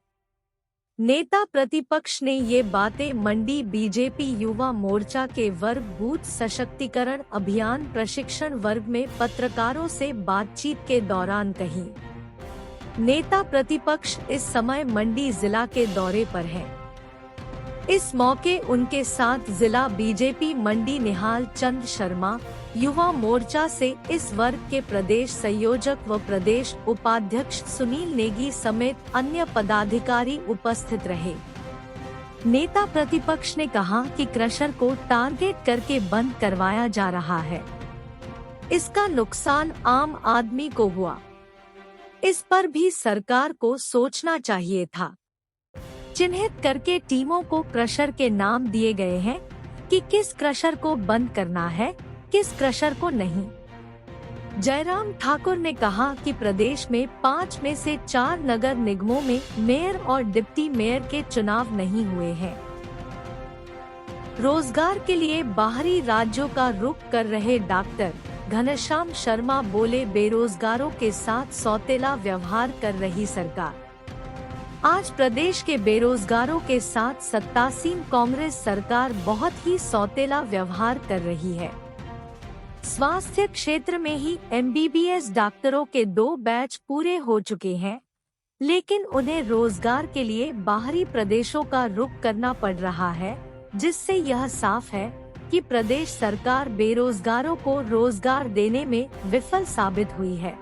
नेता प्रतिपक्ष ने ये बातें मंडी बीजेपी युवा मोर्चा के वर्ग बूथ सशक्तिकरण अभियान प्रशिक्षण वर्ग में पत्रकारों से बातचीत के दौरान कही। नेता प्रतिपक्ष इस समय मंडी जिला के दौरे पर हैं। इस मौके उनके साथ जिला बीजेपी मंडी निहाल चंद शर्मा, युवा मोर्चा से इस वर्ग के प्रदेश संयोजक व प्रदेश उपाध्यक्ष सुनील नेगी समेत अन्य पदाधिकारी उपस्थित रहे। नेता प्रतिपक्ष ने कहा कि क्रशर को टारगेट करके बंद करवाया जा रहा है। इसका नुकसान आम आदमी को हुआ। इस पर भी सरकार को सोचना चाहिए था। चिन्हित करके टीमों को क्रशर के नाम दिए गए हैं कि किस क्रशर को बंद करना है, किस क्रशर को नहीं। जयराम ठाकुर ने कहा कि प्रदेश में 5 में से 4 नगर निगमों में मेयर और डिप्टी मेयर के चुनाव नहीं हुए हैं। रोजगार के लिए बाहरी राज्यों का रुख कर रहे डॉक्टर घनश्याम शर्मा बोले, बेरोजगारों के साथ सौतेला व्यवहार कर रही सरकार। आज प्रदेश के बेरोजगारों के साथ सत्तासीन कांग्रेस सरकार बहुत ही सौतेला व्यवहार कर रही है। स्वास्थ्य क्षेत्र में ही MBBS डॉक्टरों के 2 बैच पूरे हो चुके हैं, लेकिन उन्हें रोजगार के लिए बाहरी प्रदेशों का रुख करना पड़ रहा है, जिससे यह साफ है कि प्रदेश सरकार बेरोजगारों को रोजगार देने में विफल साबित हुई है।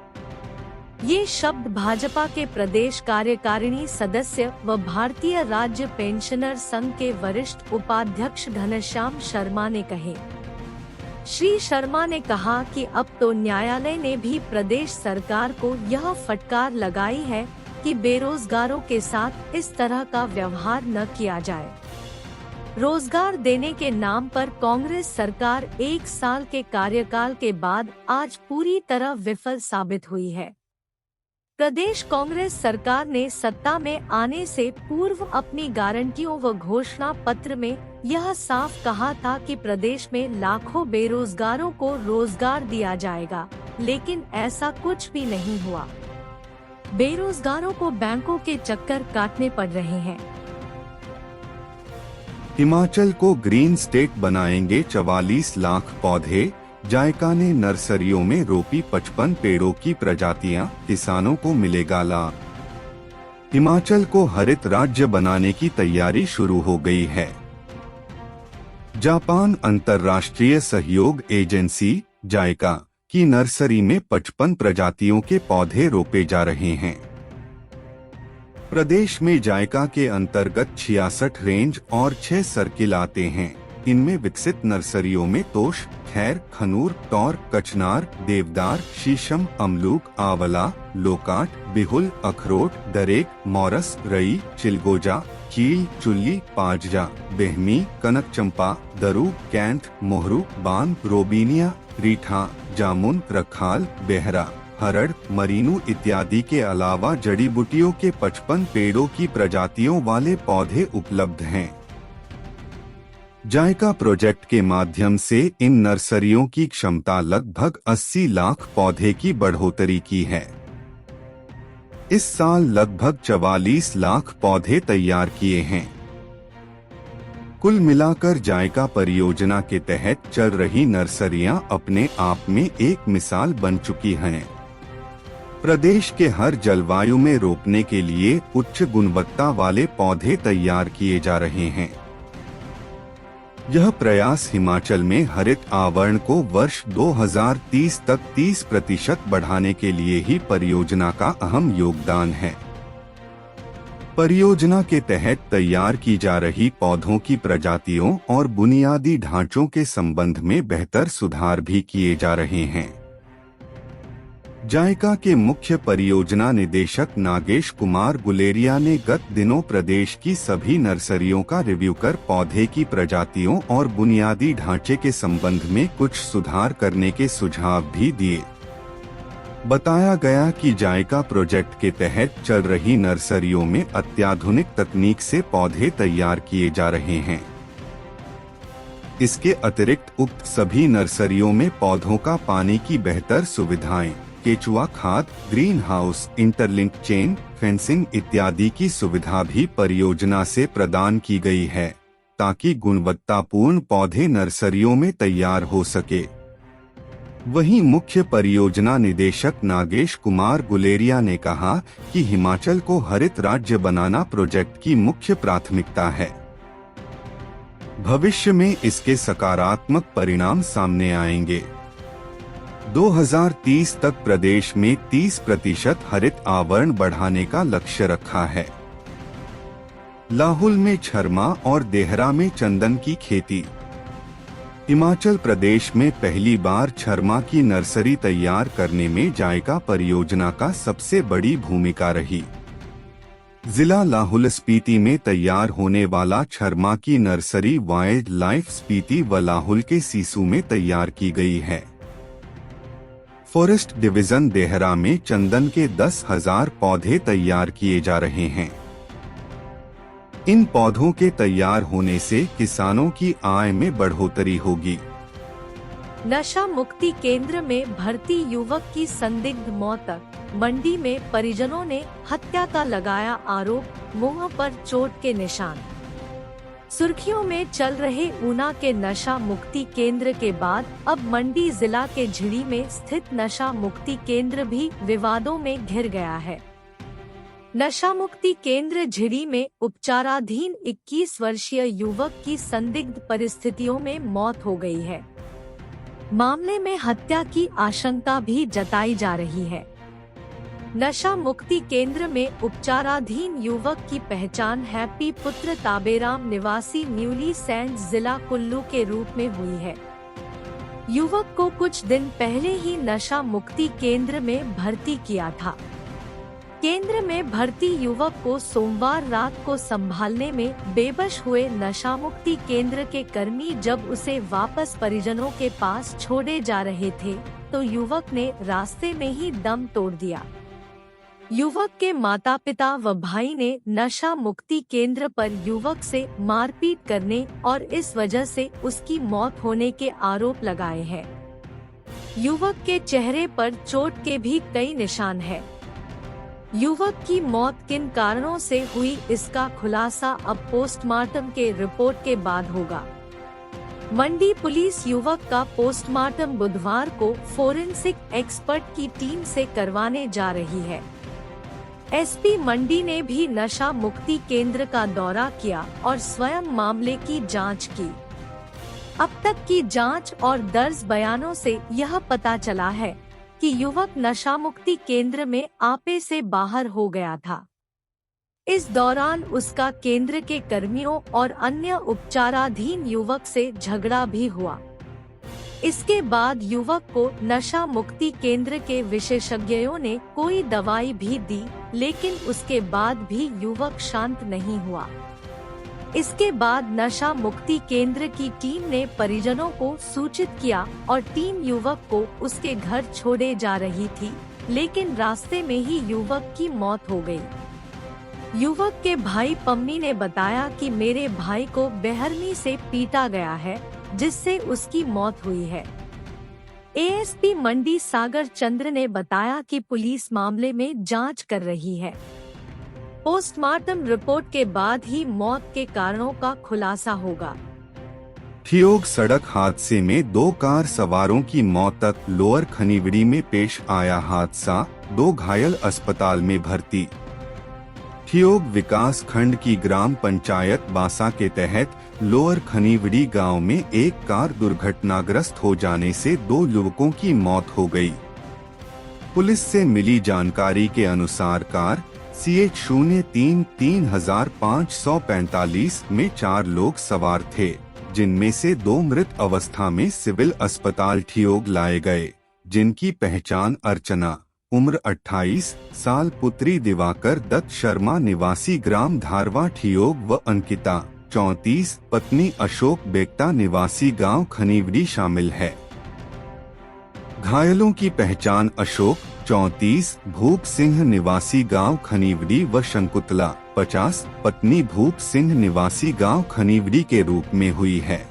ये शब्द भाजपा के प्रदेश कार्यकारिणी सदस्य व भारतीय राज्य पेंशनर संघ के वरिष्ठ उपाध्यक्ष घनश्याम शर्मा ने कहे। श्री शर्मा ने कहा कि अब तो न्यायालय ने भी प्रदेश सरकार को यह फटकार लगाई है कि बेरोजगारों के साथ इस तरह का व्यवहार न किया जाए। रोजगार देने के नाम पर कांग्रेस सरकार 1 साल के कार्यकाल के बाद आज पूरी तरह विफल साबित हुई है। प्रदेश कांग्रेस सरकार ने सत्ता में आने से पूर्व अपनी गारंटियों व घोषणा पत्र में यह साफ कहा था कि प्रदेश में लाखों बेरोजगारों को रोजगार दिया जाएगा, लेकिन ऐसा कुछ भी नहीं हुआ। बेरोजगारों को बैंकों के चक्कर काटने पड़ रहे हैं। हिमाचल को ग्रीन स्टेट बनाएंगे, 44 लाख पौधे। जायका ने नर्सरियों में रोपी 55 पेड़ों की प्रजातियां, किसानों को मिलेगा लाभ। हिमाचल को हरित राज्य बनाने की तैयारी शुरू हो गई है। जापान अंतर्राष्ट्रीय सहयोग एजेंसी जायका की नर्सरी में 55 प्रजातियों के पौधे रोपे जा रहे हैं। प्रदेश में जायका के अंतर्गत 66 रेंज और 6 सर्किल आते हैं। इनमें विकसित नर्सरियों में तोश, खैर, खनूर, तौर, कचनार, देवदार, शीशम, अमलूक, आंवला, लोकाट, बिहुल, अखरोट, दरेक, मौरस, रई, चिलगोजा, चील, चुल्ली, पाजजा, बेहमी, कनक चंपा, दरू, कैंथ, मोहरू, बान, रोबीनिया, रीठा, जामुन, रखाल, बेहरा, हरड़, मरीनू इत्यादि के अलावा जड़ी बूटियों के 55 पेड़ों की प्रजातियों वाले पौधे उपलब्ध हैं। जायका प्रोजेक्ट के माध्यम से इन नर्सरियों की क्षमता लगभग 80 लाख पौधे की बढ़ोतरी की है। इस साल लगभग 44 लाख पौधे तैयार किए हैं। कुल मिलाकर जायका परियोजना के तहत चल रही नर्सरियां अपने आप में एक मिसाल बन चुकी हैं। प्रदेश के हर जलवायु में रोपने के लिए उच्च गुणवत्ता वाले पौधे तैयार किए जा रहे हैं। यह प्रयास हिमाचल में हरित आवरण को वर्ष 2030 तक 30% बढ़ाने के लिए ही परियोजना का अहम योगदान है। परियोजना के तहत तैयार की जा रही पौधों की प्रजातियों और बुनियादी ढांचों के संबंध में बेहतर सुधार भी किए जा रहे हैं। जायका के मुख्य परियोजना निदेशक नागेश कुमार गुलेरिया ने गत दिनों प्रदेश की सभी नर्सरियों का रिव्यू कर पौधे की प्रजातियों और बुनियादी ढांचे के संबंध में कुछ सुधार करने के सुझाव भी दिए। बताया गया कि जायका प्रोजेक्ट के तहत चल रही नर्सरियों में अत्याधुनिक तकनीक से पौधे तैयार किए जा रहे हैं। इसके अतिरिक्त उक्त सभी नर्सरियों में पौधों का पानी की बेहतर सुविधाएं, केचुआ खाद, green house, interlink chain fencing इत्यादि की सुविधा भी परियोजना से प्रदान की गई है, ताकि गुणवत्तापूर्ण पौधे नर्सरियों में तैयार हो सके। वहीं मुख्य परियोजना निदेशक नागेश कुमार गुलेरिया ने कहा कि हिमाचल को हरित राज्य बनाना प्रोजेक्ट की मुख्य प्राथमिकता है। भविष्य में इसके सकारात्मक परिणाम सामने आएंगे। 2030 तक प्रदेश में 30% हरित आवरण बढ़ाने का लक्ष्य रखा है। लाहुल में छरमा और देहरा में चंदन की खेती। हिमाचल प्रदेश में पहली बार छरमा की नर्सरी तैयार करने में जायका परियोजना का सबसे बड़ी भूमिका रही। जिला लाहुल स्पीति में तैयार होने वाला छरमा की नर्सरी वाइल्ड लाइफ स्पीति व लाहुल के सीसू में तैयार की गई है। फॉरेस्ट डिवीजन देहरा में चंदन के 10,000 पौधे तैयार किए जा रहे हैं। इन पौधों के तैयार होने से किसानों की आय में बढ़ोतरी होगी। नशा मुक्ति केंद्र में भर्ती युवक की संदिग्ध मौत। मंडी में परिजनों ने हत्या का लगाया आरोप, मुंह पर चोट के निशान। सुर्खियों में चल रहे ऊना के नशा मुक्ति केंद्र के बाद अब मंडी जिला के झिड़ी में स्थित नशा मुक्ति केंद्र भी विवादों में घिर गया है। नशा मुक्ति केंद्र झिड़ी में उपचाराधीन 21 वर्षीय युवक की संदिग्ध परिस्थितियों में मौत हो गई है। मामले में हत्या की आशंका भी जताई जा रही है। नशा मुक्ति केंद्र में उपचाराधीन युवक की पहचान हैप्पी पुत्र ताबेराम निवासी न्यूली सैंड्स जिला कुल्लू के रूप में हुई है। युवक को कुछ दिन पहले ही नशा मुक्ति केंद्र में भर्ती किया था। केंद्र में भर्ती युवक को सोमवार रात को संभालने में बेबस हुए नशा मुक्ति केंद्र के कर्मी जब उसे वापस परिजनों के पास छोड़े जा रहे थे तो युवक ने रास्ते में ही दम तोड़ दिया। युवक के माता पिता व भाई ने नशा मुक्ति केंद्र पर युवक से मारपीट करने और इस वजह से उसकी मौत होने के आरोप लगाए हैं। युवक के चेहरे पर चोट के भी कई निशान हैं। युवक की मौत किन कारणों से हुई इसका खुलासा अब पोस्टमार्टम के रिपोर्ट के बाद होगा। मंडी पुलिस युवक का पोस्टमार्टम बुधवार को फोरेंसिक एक्सपर्ट की टीम से करवाने जा रही है। एसपी मंडी ने भी नशा मुक्ति केंद्र का दौरा किया और स्वयं मामले की जांच की। अब तक की जांच और दर्ज बयानों से यह पता चला है कि युवक नशा मुक्ति केंद्र में आपे से बाहर हो गया था। इस दौरान उसका केंद्र के कर्मियों और अन्य उपचाराधीन युवक से झगड़ा भी हुआ। इसके बाद युवक को नशा मुक्ति केंद्र के विशेषज्ञों ने कोई दवाई भी दी, लेकिन उसके बाद भी युवक शांत नहीं हुआ। इसके बाद नशा मुक्ति केंद्र की टीम ने परिजनों को सूचित किया और टीम युवक को उसके घर छोड़े जा रही थी, लेकिन रास्ते में ही युवक की मौत हो गई। युवक के भाई पम्मी ने बताया कि मेरे भाई को बेरहमी से पीटा गया है, जिससे उसकी मौत हुई है। एएसपी मंडी सागर चंद्र ने बताया कि पुलिस मामले में जांच कर रही है। पोस्टमार्टम रिपोर्ट के बाद ही मौत के कारणों का खुलासा होगा। ठियोग सड़क हादसे में 2 कार सवारों की मौत तक। लोअर खनीवड़ी में पेश आया हादसा, 2 घायल अस्पताल में भर्ती। ठियोग विकास खंड की ग्राम पंचायत बासा के तहत लोअर खनीवड़ी गांव में एक कार दुर्घटनाग्रस्त हो जाने से 2 युवकों की मौत हो गई। पुलिस से मिली जानकारी के अनुसार कार CH03 3545 में 4 लोग सवार थे, जिनमें से 2 मृत अवस्था में सिविल अस्पताल ठियोग लाए गए, जिनकी पहचान अर्चना उम्र 28 साल पुत्री दिवाकर दत्त शर्मा निवासी ग्राम धारवा ठियोग व अंकिता 34 पत्नी अशोक बेगता निवासी गांव खनीवड़ी शामिल है। घायलों की पहचान अशोक 34 भूप सिंह निवासी गांव खनीवड़ी व शंकुतला 50 पत्नी भूप सिंह निवासी गांव खनीवड़ी के रूप में हुई है।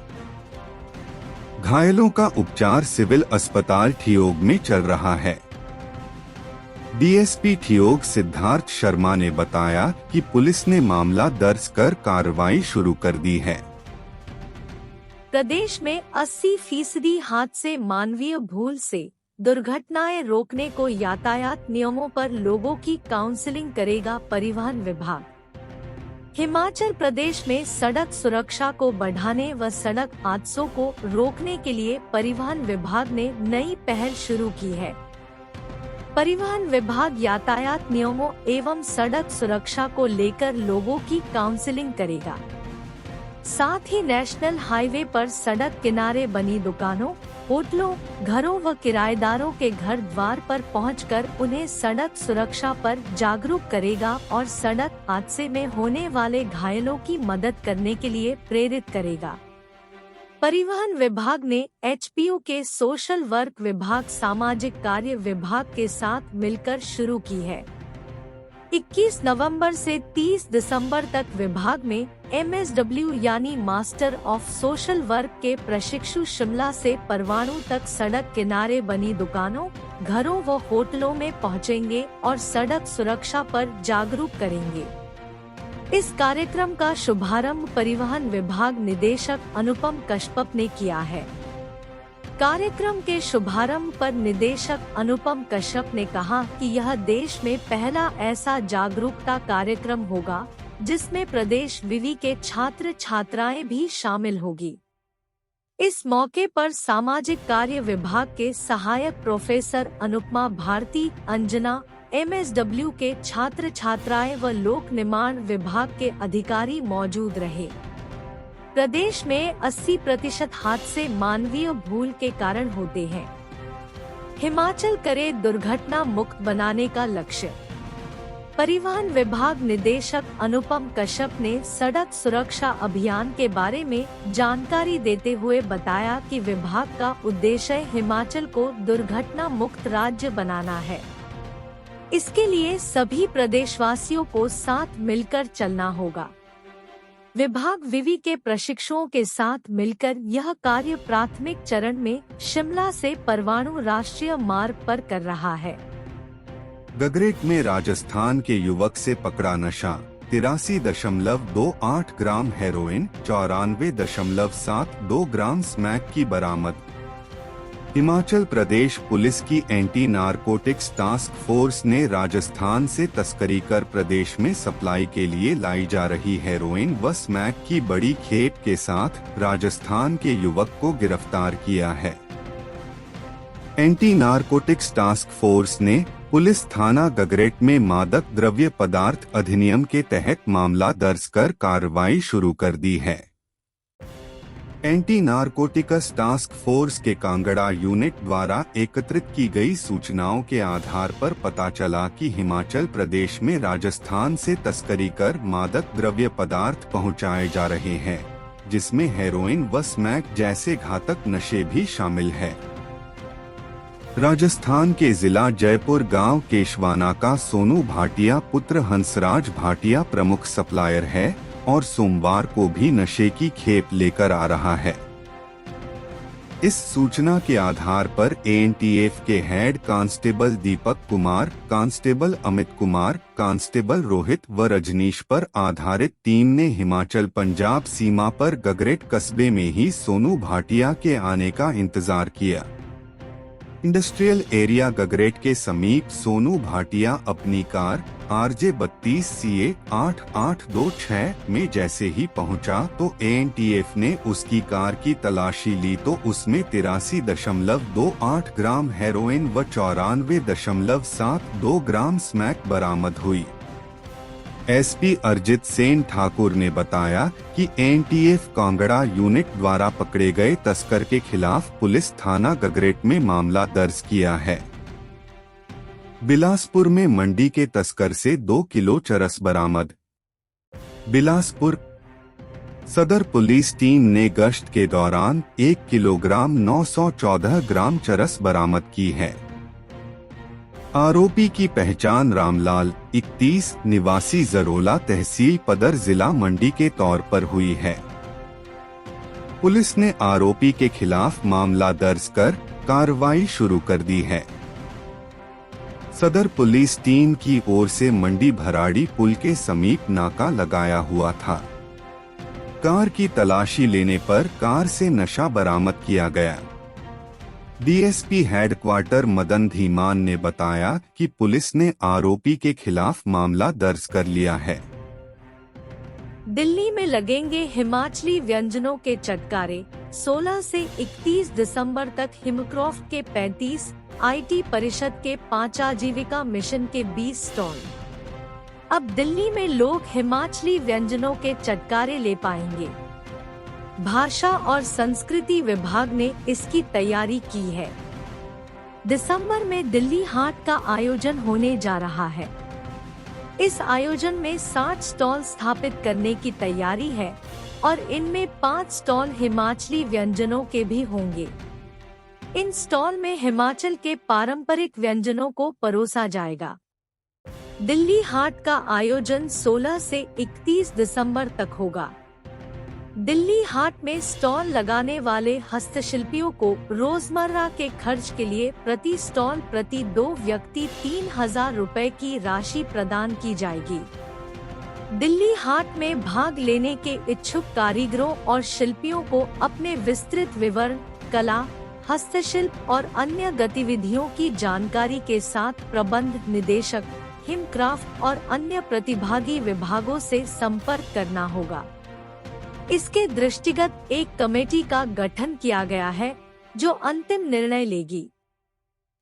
घायलों का उपचार सिविल अस्पताल ठियोग में चल रहा है। डीएसपी ठियोग सिद्धार्थ शर्मा ने बताया कि पुलिस ने मामला दर्ज कर कार्रवाई शुरू कर दी है। प्रदेश में 80% हादसे मानवीय भूल से। दुर्घटनाएं रोकने को यातायात नियमों पर लोगों की काउंसलिंग करेगा परिवहन विभाग। हिमाचल प्रदेश में सड़क सुरक्षा को बढ़ाने व सड़क हादसों को रोकने के लिए परिवहन विभाग ने नई पहल शुरू की है। परिवहन विभाग यातायात नियमों एवं सड़क सुरक्षा को लेकर लोगों की काउंसलिंग करेगा। साथ ही नेशनल हाईवे पर सड़क किनारे बनी दुकानों, होटलों, घरों व किराएदारों के घर द्वार पर पहुंचकर उन्हें सड़क सुरक्षा पर जागरूक करेगा और सड़क हादसे में होने वाले घायलों की मदद करने के लिए प्रेरित करेगा। परिवहन विभाग ने एचपीयू के सोशल वर्क विभाग, सामाजिक कार्य विभाग के साथ मिलकर शुरू की है। 21 नवंबर से 30 दिसंबर तक विभाग में MSW यानी मास्टर ऑफ सोशल वर्क के प्रशिक्षु शिमला से परवाणु तक सड़क किनारे बनी दुकानों, घरों व होटलों में पहुंचेंगे और सड़क सुरक्षा पर जागरूक करेंगे। इस कार्यक्रम का शुभारंभ परिवहन विभाग निदेशक अनुपम कश्यप ने किया है। कार्यक्रम के शुभारंभ पर निदेशक अनुपम कश्यप ने कहा कि यह देश में पहला ऐसा जागरूकता कार्यक्रम होगा जिसमें प्रदेश विवि के छात्र छात्राएं भी शामिल होगी। इस मौके पर सामाजिक कार्य विभाग के सहायक प्रोफेसर अनुपमा भारती, अंजना, MSW के छात्र छात्राएं व लोक निर्माण विभाग के अधिकारी मौजूद रहे। प्रदेश में 80% हादसे मानवीय भूल के कारण होते हैं। हिमाचल करे दुर्घटना मुक्त बनाने का लक्ष्य। परिवहन विभाग निदेशक अनुपम कश्यप ने सड़क सुरक्षा अभियान के बारे में जानकारी देते हुए बताया कि विभाग का उद्देश्य हिमाचल को दुर्घटना मुक्त राज्य बनाना है। इसके लिए सभी प्रदेशवासियों को साथ मिलकर चलना होगा। विभाग विवि के प्रशिक्षुओं के साथ मिलकर यह कार्य प्राथमिक चरण में शिमला से परवाणु राष्ट्रीय मार्ग पर कर रहा है। गगरेट में राजस्थान के युवक से पकड़ा नशा, 83.28 ग्राम हेरोइन, 94.72 ग्राम स्मैक की बरामद। हिमाचल प्रदेश पुलिस की एंटी नारकोटिक्स टास्क फोर्स ने राजस्थान से तस्करी कर प्रदेश में सप्लाई के लिए लाई जा रही हेरोइन व स्मैक की बड़ी खेप के साथ राजस्थान के युवक को गिरफ्तार किया है। एंटी नारकोटिक्स टास्क फोर्स ने पुलिस थाना गगरेट में मादक द्रव्य पदार्थ अधिनियम के तहत मामला दर्ज कर कार्रवाई शुरू कर दी है। एंटी नारकोटिक्स टास्क फोर्स के कांगड़ा यूनिट द्वारा एकत्रित की गई सूचनाओं के आधार पर पता चला कि हिमाचल प्रदेश में राजस्थान से तस्करी कर मादक द्रव्य पदार्थ पहुंचाए जा रहे हैं, जिसमें हेरोइन व स्मैक जैसे घातक नशे भी शामिल है। राजस्थान के जिला जयपुर गांव केशवाना का सोनू भाटिया पुत्र हंसराज भाटिया प्रमुख सप्लायर है और सोमवार को भी नशे की खेप लेकर आ रहा है। इस सूचना के आधार पर एएनटीएफ के head constable Deepak Kumar, constable Amit Kumar, constable Rohit व रजनीश पर आधारित टीम ने हिमाचल पंजाब सीमा पर गगरेट कस्बे में ही सोनू भाटिया के आने का इंतजार किया। इंडस्ट्रियल एरिया गगरेट के समीप सोनू भाटिया अपनी कार RJ 32 CA 8826 में जैसे ही पहुंचा तो एएनटीएफ ने उसकी कार की तलाशी ली तो उसमें 83.28 ग्राम हेरोइन व 94.72 ग्राम स्मैक बरामद हुई। एसपी अरजित सेन ठाकुर ने बताया कि एएनटीएफ कांगड़ा यूनिट द्वारा पकड़े गए तस्कर के खिलाफ पुलिस थाना गगरेट में मामला दर्ज किया है। बिलासपुर में मंडी के तस्कर से 2 किलो चरस बरामद। बिलासपुर सदर पुलिस टीम ने गश्त के दौरान 1 किलोग्राम 914 ग्राम चरस बरामद की है। आरोपी की पहचान रामलाल 31 निवासी जरोला तहसील पदर जिला मंडी के तौर पर हुई है। पुलिस ने आरोपी के खिलाफ मामला दर्ज कर कार्रवाई शुरू कर दी है। सदर पुलिस टीम की ओर से मंडी भराड़ी पुल के समीप नाका लगाया हुआ था। कार की तलाशी लेने पर कार से नशा बरामद किया गया। डीएसपी हेडक्वार्टर मदन धीमान ने बताया कि पुलिस ने आरोपी के खिलाफ मामला दर्ज कर लिया है। दिल्ली में लगेंगे हिमाचली व्यंजनों के चटकारे। 16 से 31 दिसंबर तक हिमक्रॉफ्ट के 35, आईटी परिषद के 5 आजीविका मिशन के 20 स्टॉल। अब दिल्ली में लोग हिमाचली व्यंजनों के चटकारे ले पाएंगे। भाषा और संस्कृति विभाग ने इसकी तैयारी की है। दिसंबर में दिल्ली हाट का आयोजन होने जा रहा है। इस आयोजन में 60 स्टॉल स्थापित करने की तैयारी है और इनमें 5 स्टॉल हिमाचली व्यंजनों के भी होंगे। इन स्टॉल में हिमाचल के पारंपरिक व्यंजनों को परोसा जाएगा। दिल्ली हाट का आयोजन 16 से 31 दिसंबर तक होगा। दिल्ली हाट में स्टॉल लगाने वाले हस्तशिल्पियों को रोजमर्रा के खर्च के लिए प्रति स्टॉल प्रति 2 व्यक्ति 3,000 रुपए की राशि प्रदान की जाएगी। दिल्ली हाट में भाग लेने के इच्छुक कारीगरों और शिल्पियों को अपने विस्तृत विवरण, कला, हस्तशिल्प और अन्य गतिविधियों की जानकारी के साथ प्रबंध निदेशक, हिमक्राफ्ट और अन्य प्रतिभागी विभागों से संपर्क करना होगा। इसके दृष्टिगत एक कमेटी का गठन किया गया है जो अंतिम निर्णय लेगी।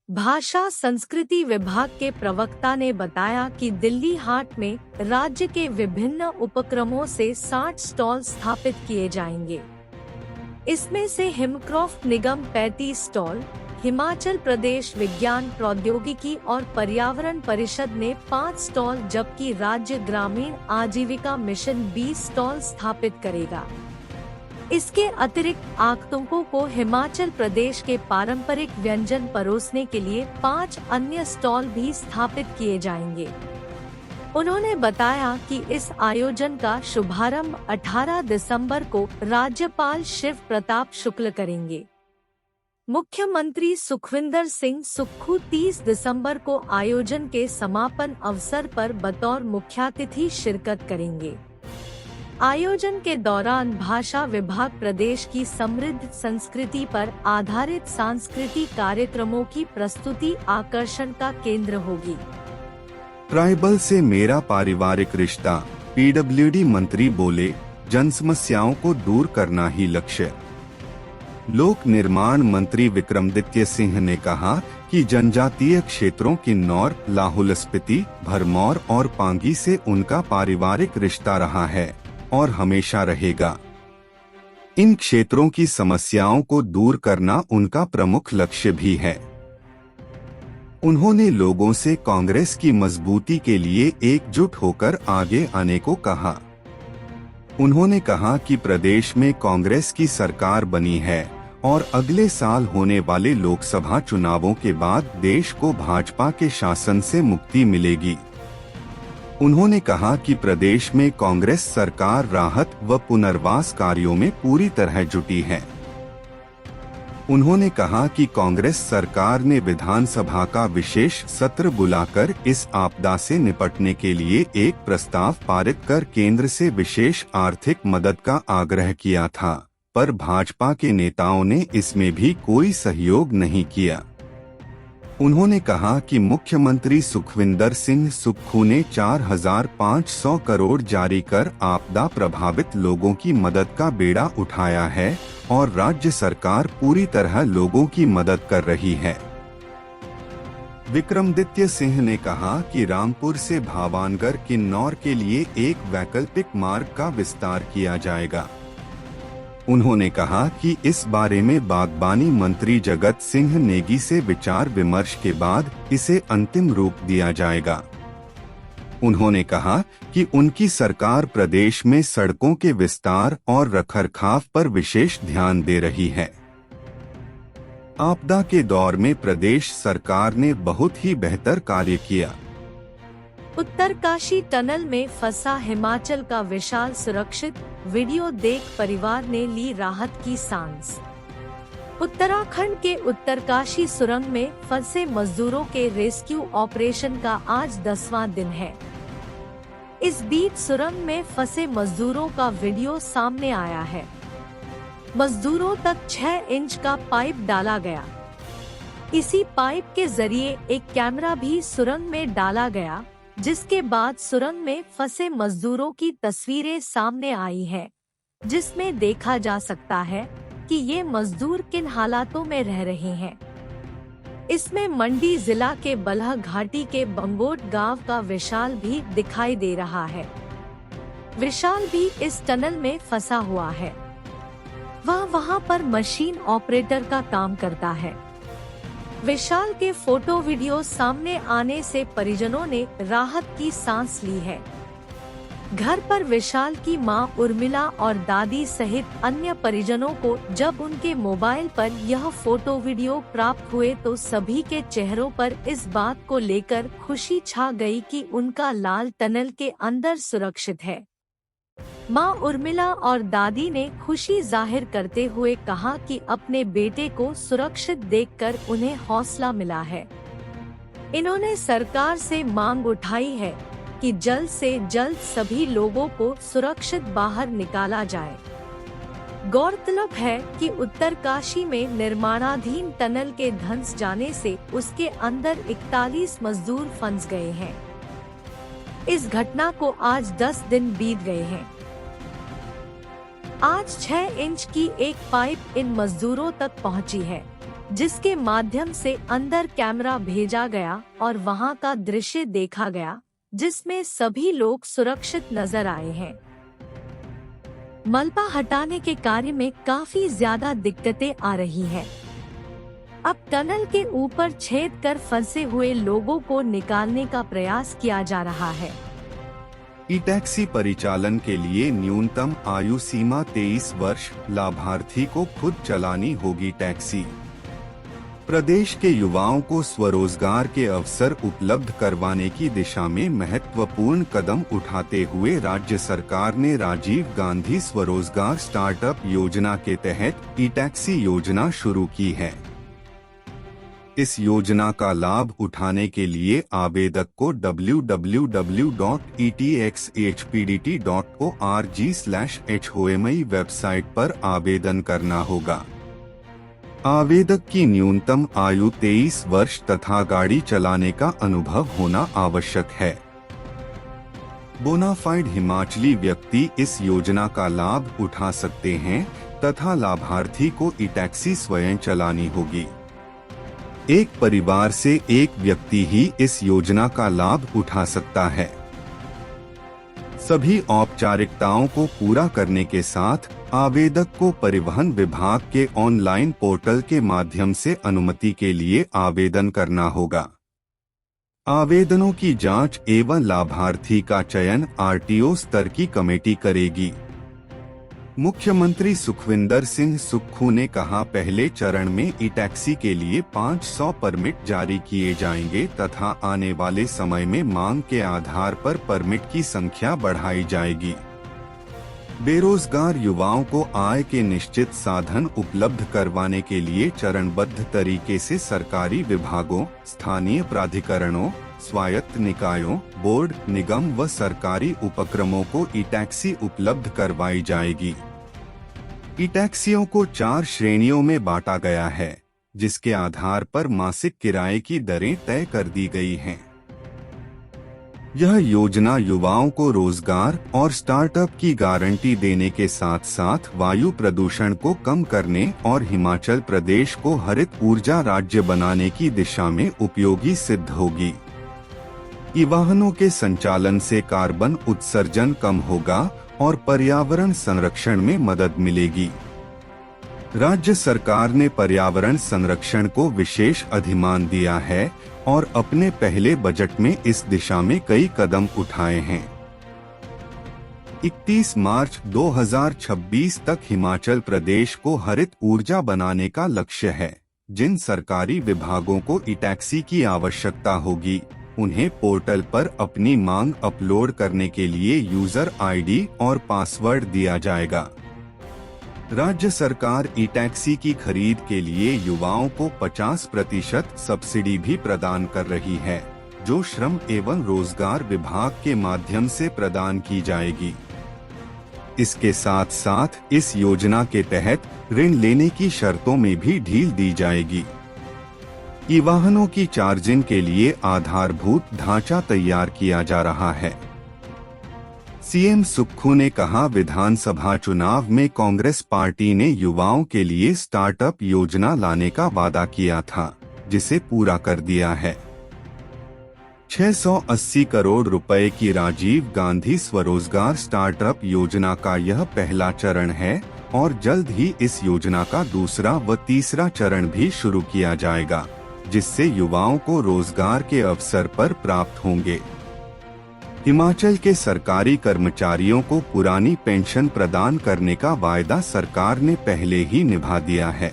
भाषा संस्कृति विभाग के प्रवक्ता ने बताया कि दिल्ली हाट में राज्य के विभिन्न उपक्रमों से 60 स्टॉल स्थापित किए जाएंगे। इसमें से हिमक्रॉफ्ट निगम 35 स्टॉल, हिमाचल प्रदेश विज्ञान प्रौद्योगिकी और पर्यावरण परिषद ने 5 स्टॉल जबकि राज्य ग्रामीण आजीविका मिशन 20 स्टॉल स्थापित करेगा। इसके अतिरिक्त आगंतुकों को हिमाचल प्रदेश के पारंपरिक व्यंजन परोसने के लिए 5 अन्य स्टॉल भी स्थापित किए जाएंगे। उन्होंने बताया कि इस आयोजन का शुभारंभ 18 दिसंबर को राज्यपाल शिव प्रताप शुक्ल करेंगे। मुख्यमंत्री सुखविंदर सिंह सुक्खू 30 दिसंबर को आयोजन के समापन अवसर पर बतौर मुख्यातिथि शिरकत करेंगे। आयोजन के दौरान भाषा विभाग प्रदेश की समृद्ध संस्कृति पर आधारित सांस्कृतिक कार्यक्रमों की प्रस्तुति आकर्षण का केंद्र होगी। ट्राइबल से मेरा पारिवारिक रिश्ता, पीडब्ल्यूडी मंत्री बोले, जन समस्याओं को दूर करना ही लक्ष्य। लोक निर्माण मंत्री विक्रमादित्य सिंह ने कहा कि जनजातीय क्षेत्रों किन्नौर, लाहौल स्पीति, भरमौर और पांगी से उनका पारिवारिक रिश्ता रहा है और हमेशा रहेगा। इन क्षेत्रों की समस्याओं को दूर करना उनका प्रमुख लक्ष्य भी है। उन्होंने लोगों से कांग्रेस की मजबूती के लिए एकजुट होकर आगे आने को कहा। उन्होंने कहा कि प्रदेश में कांग्रेस की सरकार बनी है और अगले साल होने वाले लोकसभा चुनावों के बाद देश को भाजपा के शासन से मुक्ति मिलेगी। उन्होंने कहा कि प्रदेश में कांग्रेस सरकार राहत व पुनर्वास कार्यों में पूरी तरह जुटी है। उन्होंने कहा कि कांग्रेस सरकार ने विधानसभा का विशेष सत्र बुलाकर इस आपदा से निपटने के लिए एक प्रस्ताव पारित कर केंद्र से विशेष आर्थिक मदद का आग्रह किया था, पर भाजपा के नेताओं ने इसमें भी कोई सहयोग नहीं किया। उन्होंने कहा कि मुख्यमंत्री सुखविंदर सिंह सुक्खू ने 4,500 करोड़ जारी कर आपदा प्रभावित लोगों की मदद का बेड़ा उठाया है और राज्य सरकार पूरी तरह लोगों की मदद कर रही है। विक्रमादित्य सिंह ने कहा कि रामपुर से भावानगर किन्नौर के लिए एक वैकल्पिक मार्ग का विस्तार किया जाएगा। उन्होंने कहा कि इस बारे में बागबानी मंत्री जगत सिंह नेगी से विचार विमर्श के बाद इसे अंतिम रूप दिया जाएगा। उन्होंने कहा कि उनकी सरकार प्रदेश में सड़कों के विस्तार और रखरखाव पर विशेष ध्यान दे रही है। आपदा के दौर में प्रदेश सरकार ने बहुत ही बेहतर कार्य किया। उत्तरकाशी टनल में फंसा हिमाचल का विशाल सुरक्षित, वीडियो देख परिवार ने ली राहत की सांस। उत्तराखंड के उत्तरकाशी सुरंग में फंसे मजदूरों के रेस्क्यू ऑपरेशन का आज 10वां दिन है। इस बीच सुरंग में फंसे मजदूरों का वीडियो सामने आया है। मजदूरों तक 6 इंच का पाइप डाला गया। इसी पाइप के जरिए एक कैमरा भी सुरंग में डाला गया, जिसके बाद सुरंग में फंसे मजदूरों की तस्वीरें सामने आई है, जिसमें देखा जा सकता है कि ये मजदूर किन हालातों में रह रहे हैं। इसमें मंडी जिला के बलह घाटी के बंगोट गांव का विशाल भी दिखाई दे रहा है। विशाल भी इस टनल में फंसा हुआ है। वह वहां पर मशीन ऑपरेटर का काम करता है। विशाल के फोटो वीडियो सामने आने से परिजनों ने राहत की सांस ली है। घर पर विशाल की मां उर्मिला और दादी सहित अन्य परिजनों को जब उनके मोबाइल पर यह फोटो वीडियो प्राप्त हुए तो सभी के चेहरों पर इस बात को लेकर खुशी छा गई कि उनका लाल टनल के अंदर सुरक्षित है। मां उर्मिला और दादी ने खुशी जाहिर करते हुए कहा कि अपने बेटे को सुरक्षित देखकर उन्हें हौसला मिला है। इन्होंने सरकार से मांग उठाई है कि जल्द से जल्द सभी लोगों को सुरक्षित बाहर निकाला जाए। गौरतलब है कि उत्तरकाशी में निर्माणाधीन टनल के धंस जाने से उसके अंदर 41 मजदूर फंस गए हैं। इस घटना को आज 10 दिन बीत गए हैं। आज 6 इंच की एक पाइप इन मजदूरों तक पहुंची है, जिसके माध्यम से अंदर कैमरा भेजा गया और वहां का दृश्य देखा गया, जिसमें सभी लोग सुरक्षित नजर आए हैं। मलबा हटाने के कार्य में काफी ज्यादा दिक्कतें आ रही हैं। अब टनल के ऊपर छेद कर फंसे हुए लोगों को निकालने का प्रयास किया जा रहा है। ई टैक्सी परिचालन के लिए न्यूनतम आयु सीमा 23 वर्ष, लाभार्थी को खुद चलानी होगी टैक्सी। प्रदेश के युवाओं को स्वरोजगार के अवसर उपलब्ध करवाने की दिशा में महत्वपूर्ण कदम उठाते हुए राज्य सरकार ने राजीव गांधी स्वरोजगार स्टार्टअप योजना के तहत ई टैक्सी योजना शुरू की है। इस योजना का लाभ उठाने के लिए आवेदक को www.etxhpdt.org/HOMI वेबसाइट पर आवेदन करना होगा। आवेदक की न्यूनतम आयु 23 वर्ष तथा गाड़ी चलाने का अनुभव होना आवश्यक है। बोनाफाइड हिमाचली व्यक्ति इस योजना का लाभ उठा सकते हैं तथा लाभार्थी को ई टैक्सी स्वयं चलानी होगी। एक परिवार से एक व्यक्ति ही इस योजना का लाभ उठा सकता है। सभी औपचारिकताओं को पूरा करने के साथ आवेदक को परिवहन विभाग के ऑनलाइन पोर्टल के माध्यम से अनुमति के लिए आवेदन करना होगा। आवेदनों की जांच एवं लाभार्थी का चयन आरटीओ स्तर की कमेटी करेगी। मुख्यमंत्री सुखविंदर सिंह सुक्खू ने कहा, पहले चरण में ई टैक्सी के लिए 500 परमिट जारी किए जाएंगे तथा आने वाले समय में मांग के आधार पर परमिट की संख्या बढ़ाई जाएगी। बेरोजगार युवाओं को आय के निश्चित साधन उपलब्ध करवाने के लिए चरणबद्ध तरीके से सरकारी विभागों, स्थानीय प्राधिकरणों, स्वायत्त निकायों, बोर्ड, निगम व सरकारी उपक्रमों को ई टैक्सी उपलब्ध करवाई जाएगी। ई टैक्सियों को 4 श्रेणियों में बांटा गया है, जिसके आधार पर मासिक किराए की दरें तय कर दी गई हैं। यह योजना युवाओं को रोजगार और स्टार्टअप की गारंटी देने के साथ साथ वायु प्रदूषण को कम करने और हिमाचल प्रदेश को हरित ऊर्जा राज्य बनाने की दिशा में उपयोगी सिद्ध होगी। ई वाहनों के संचालन से कार्बन उत्सर्जन कम होगा और पर्यावरण संरक्षण में मदद मिलेगी। राज्य सरकार ने पर्यावरण संरक्षण को विशेष अधिमान दिया है और अपने पहले बजट में इस दिशा में कई कदम उठाए हैं। 31 मार्च 2026 तक हिमाचल प्रदेश को हरित ऊर्जा बनाने का लक्ष्य है। जिन सरकारी विभागों को ई टैक्सी की आवश्यकता होगी, उन्हें पोर्टल पर अपनी मांग अपलोड करने के लिए यूजर आईडी और पासवर्ड दिया जाएगा। राज्य सरकार ई टैक्सी की खरीद के लिए युवाओं को 50% सब्सिडी भी प्रदान कर रही है, जो श्रम एवं रोजगार विभाग के माध्यम से प्रदान की जाएगी। इसके साथ साथ इस योजना के तहत ऋण लेने की शर्तों में भी ढील दी जाएगी। ई वाहनों की चार्जिंग के लिए आधारभूत ढांचा तैयार किया जा रहा है। सीएम सुक्खू ने कहा, विधानसभा चुनाव में कांग्रेस पार्टी ने युवाओं के लिए स्टार्टअप योजना लाने का वादा किया था, जिसे पूरा कर दिया है। 680 करोड़ रुपए की राजीव गांधी स्वरोजगार स्टार्टअप योजना का यह पहला चरण है और जल्द ही इस योजना का दूसरा व तीसरा चरण भी शुरू किया जाएगा, जिससे युवाओं को रोजगार के अवसर पर प्राप्त होंगे। हिमाचल के सरकारी कर्मचारियों को पुरानी पेंशन प्रदान करने का वायदा सरकार ने पहले ही निभा दिया है।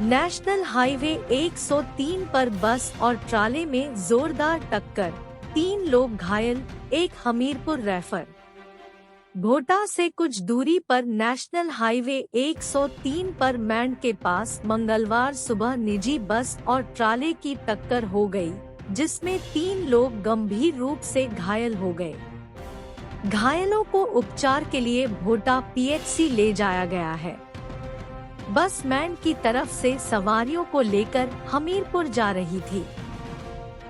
नेशनल हाईवे 103 पर बस और ट्राले में जोरदार टक्कर, 3 लोग घायल, 1 हमीरपुर रेफर। भोटा से कुछ दूरी पर नेशनल हाईवे 103 पर मैंड के पास मंगलवार सुबह निजी बस और ट्राले की टक्कर हो गई, जिसमें 3 लोग गंभीर रूप से घायल हो गए। घायलों को उपचार के लिए भोटा पीएचसी ले जाया गया है। बस मैंड की तरफ से सवारियों को लेकर हमीरपुर जा रही थी।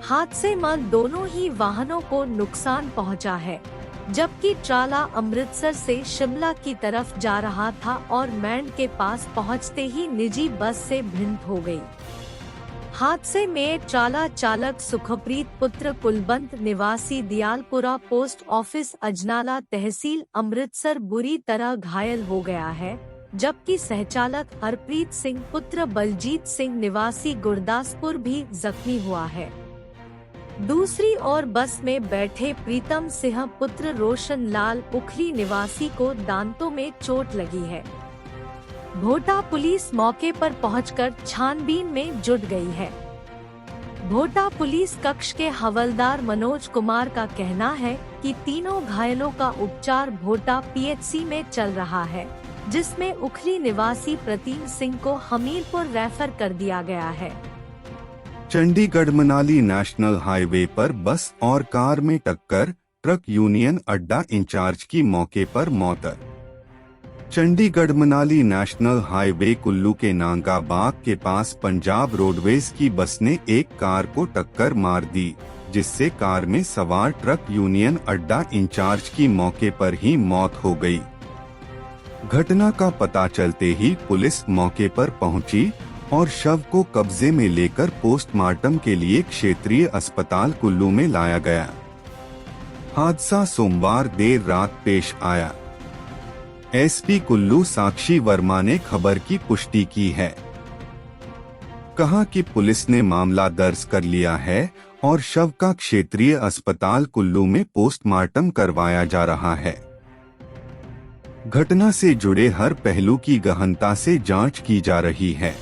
हादसे में दोनों ही वाहनों को नुकसान पहुंचा है, जबकि ट्राला अमृतसर से शिमला की तरफ जा रहा था और मैंड के पास पहुंचते ही निजी बस से भिन्न हो गई। हादसे में ट्राला चालक सुखप्रीत पुत्र कुलबंत निवासी दियालपुरा पोस्ट ऑफिस अजनाला तहसील अमृतसर बुरी तरह घायल हो गया है, जबकि सहचालक हरप्रीत सिंह पुत्र बलजीत सिंह निवासी गुरदासपुर भी जख्मी हुआ है। दूसरी ओर बस में बैठे प्रीतम सिंह पुत्र रोशन लाल उखली निवासी को दांतों में चोट लगी है। भोटा पुलिस मौके पर पहुंचकर छानबीन में जुट गई है। भोटा पुलिस कक्ष के हवलदार मनोज कुमार का कहना है कि तीनों घायलों का उपचार भोटा पीएचसी में चल रहा है, जिसमें उखली निवासी प्रतीम सिंह को हमीरपुर रेफर कर दिया गया है। चंडीगढ़ मनाली नेशनल हाईवे पर बस और कार में टक्कर, ट्रक यूनियन अड्डा इंचार्ज की मौके पर मौत। चंडीगढ़ मनाली नेशनल हाईवे कुल्लू के नांगा बाग के पास पंजाब रोडवेज की बस ने एक कार को टक्कर मार दी, जिससे कार में सवार ट्रक यूनियन अड्डा इंचार्ज की मौके पर ही मौत हो गई। घटना का पता चलते ही पुलिस मौके पर पहुंची और शव को कब्जे में लेकर पोस्टमार्टम के लिए क्षेत्रीय अस्पताल कुल्लू में लाया गया। हादसा सोमवार देर रात पेश आया। एसपी कुल्लू साक्षी वर्मा ने खबर की पुष्टि की है। कहा कि पुलिस ने मामला दर्ज कर लिया है और शव का क्षेत्रीय अस्पताल कुल्लू में पोस्टमार्टम करवाया जा रहा है। घटना से जुड़े हर पहलू की गहनता से जांच की जा रही है।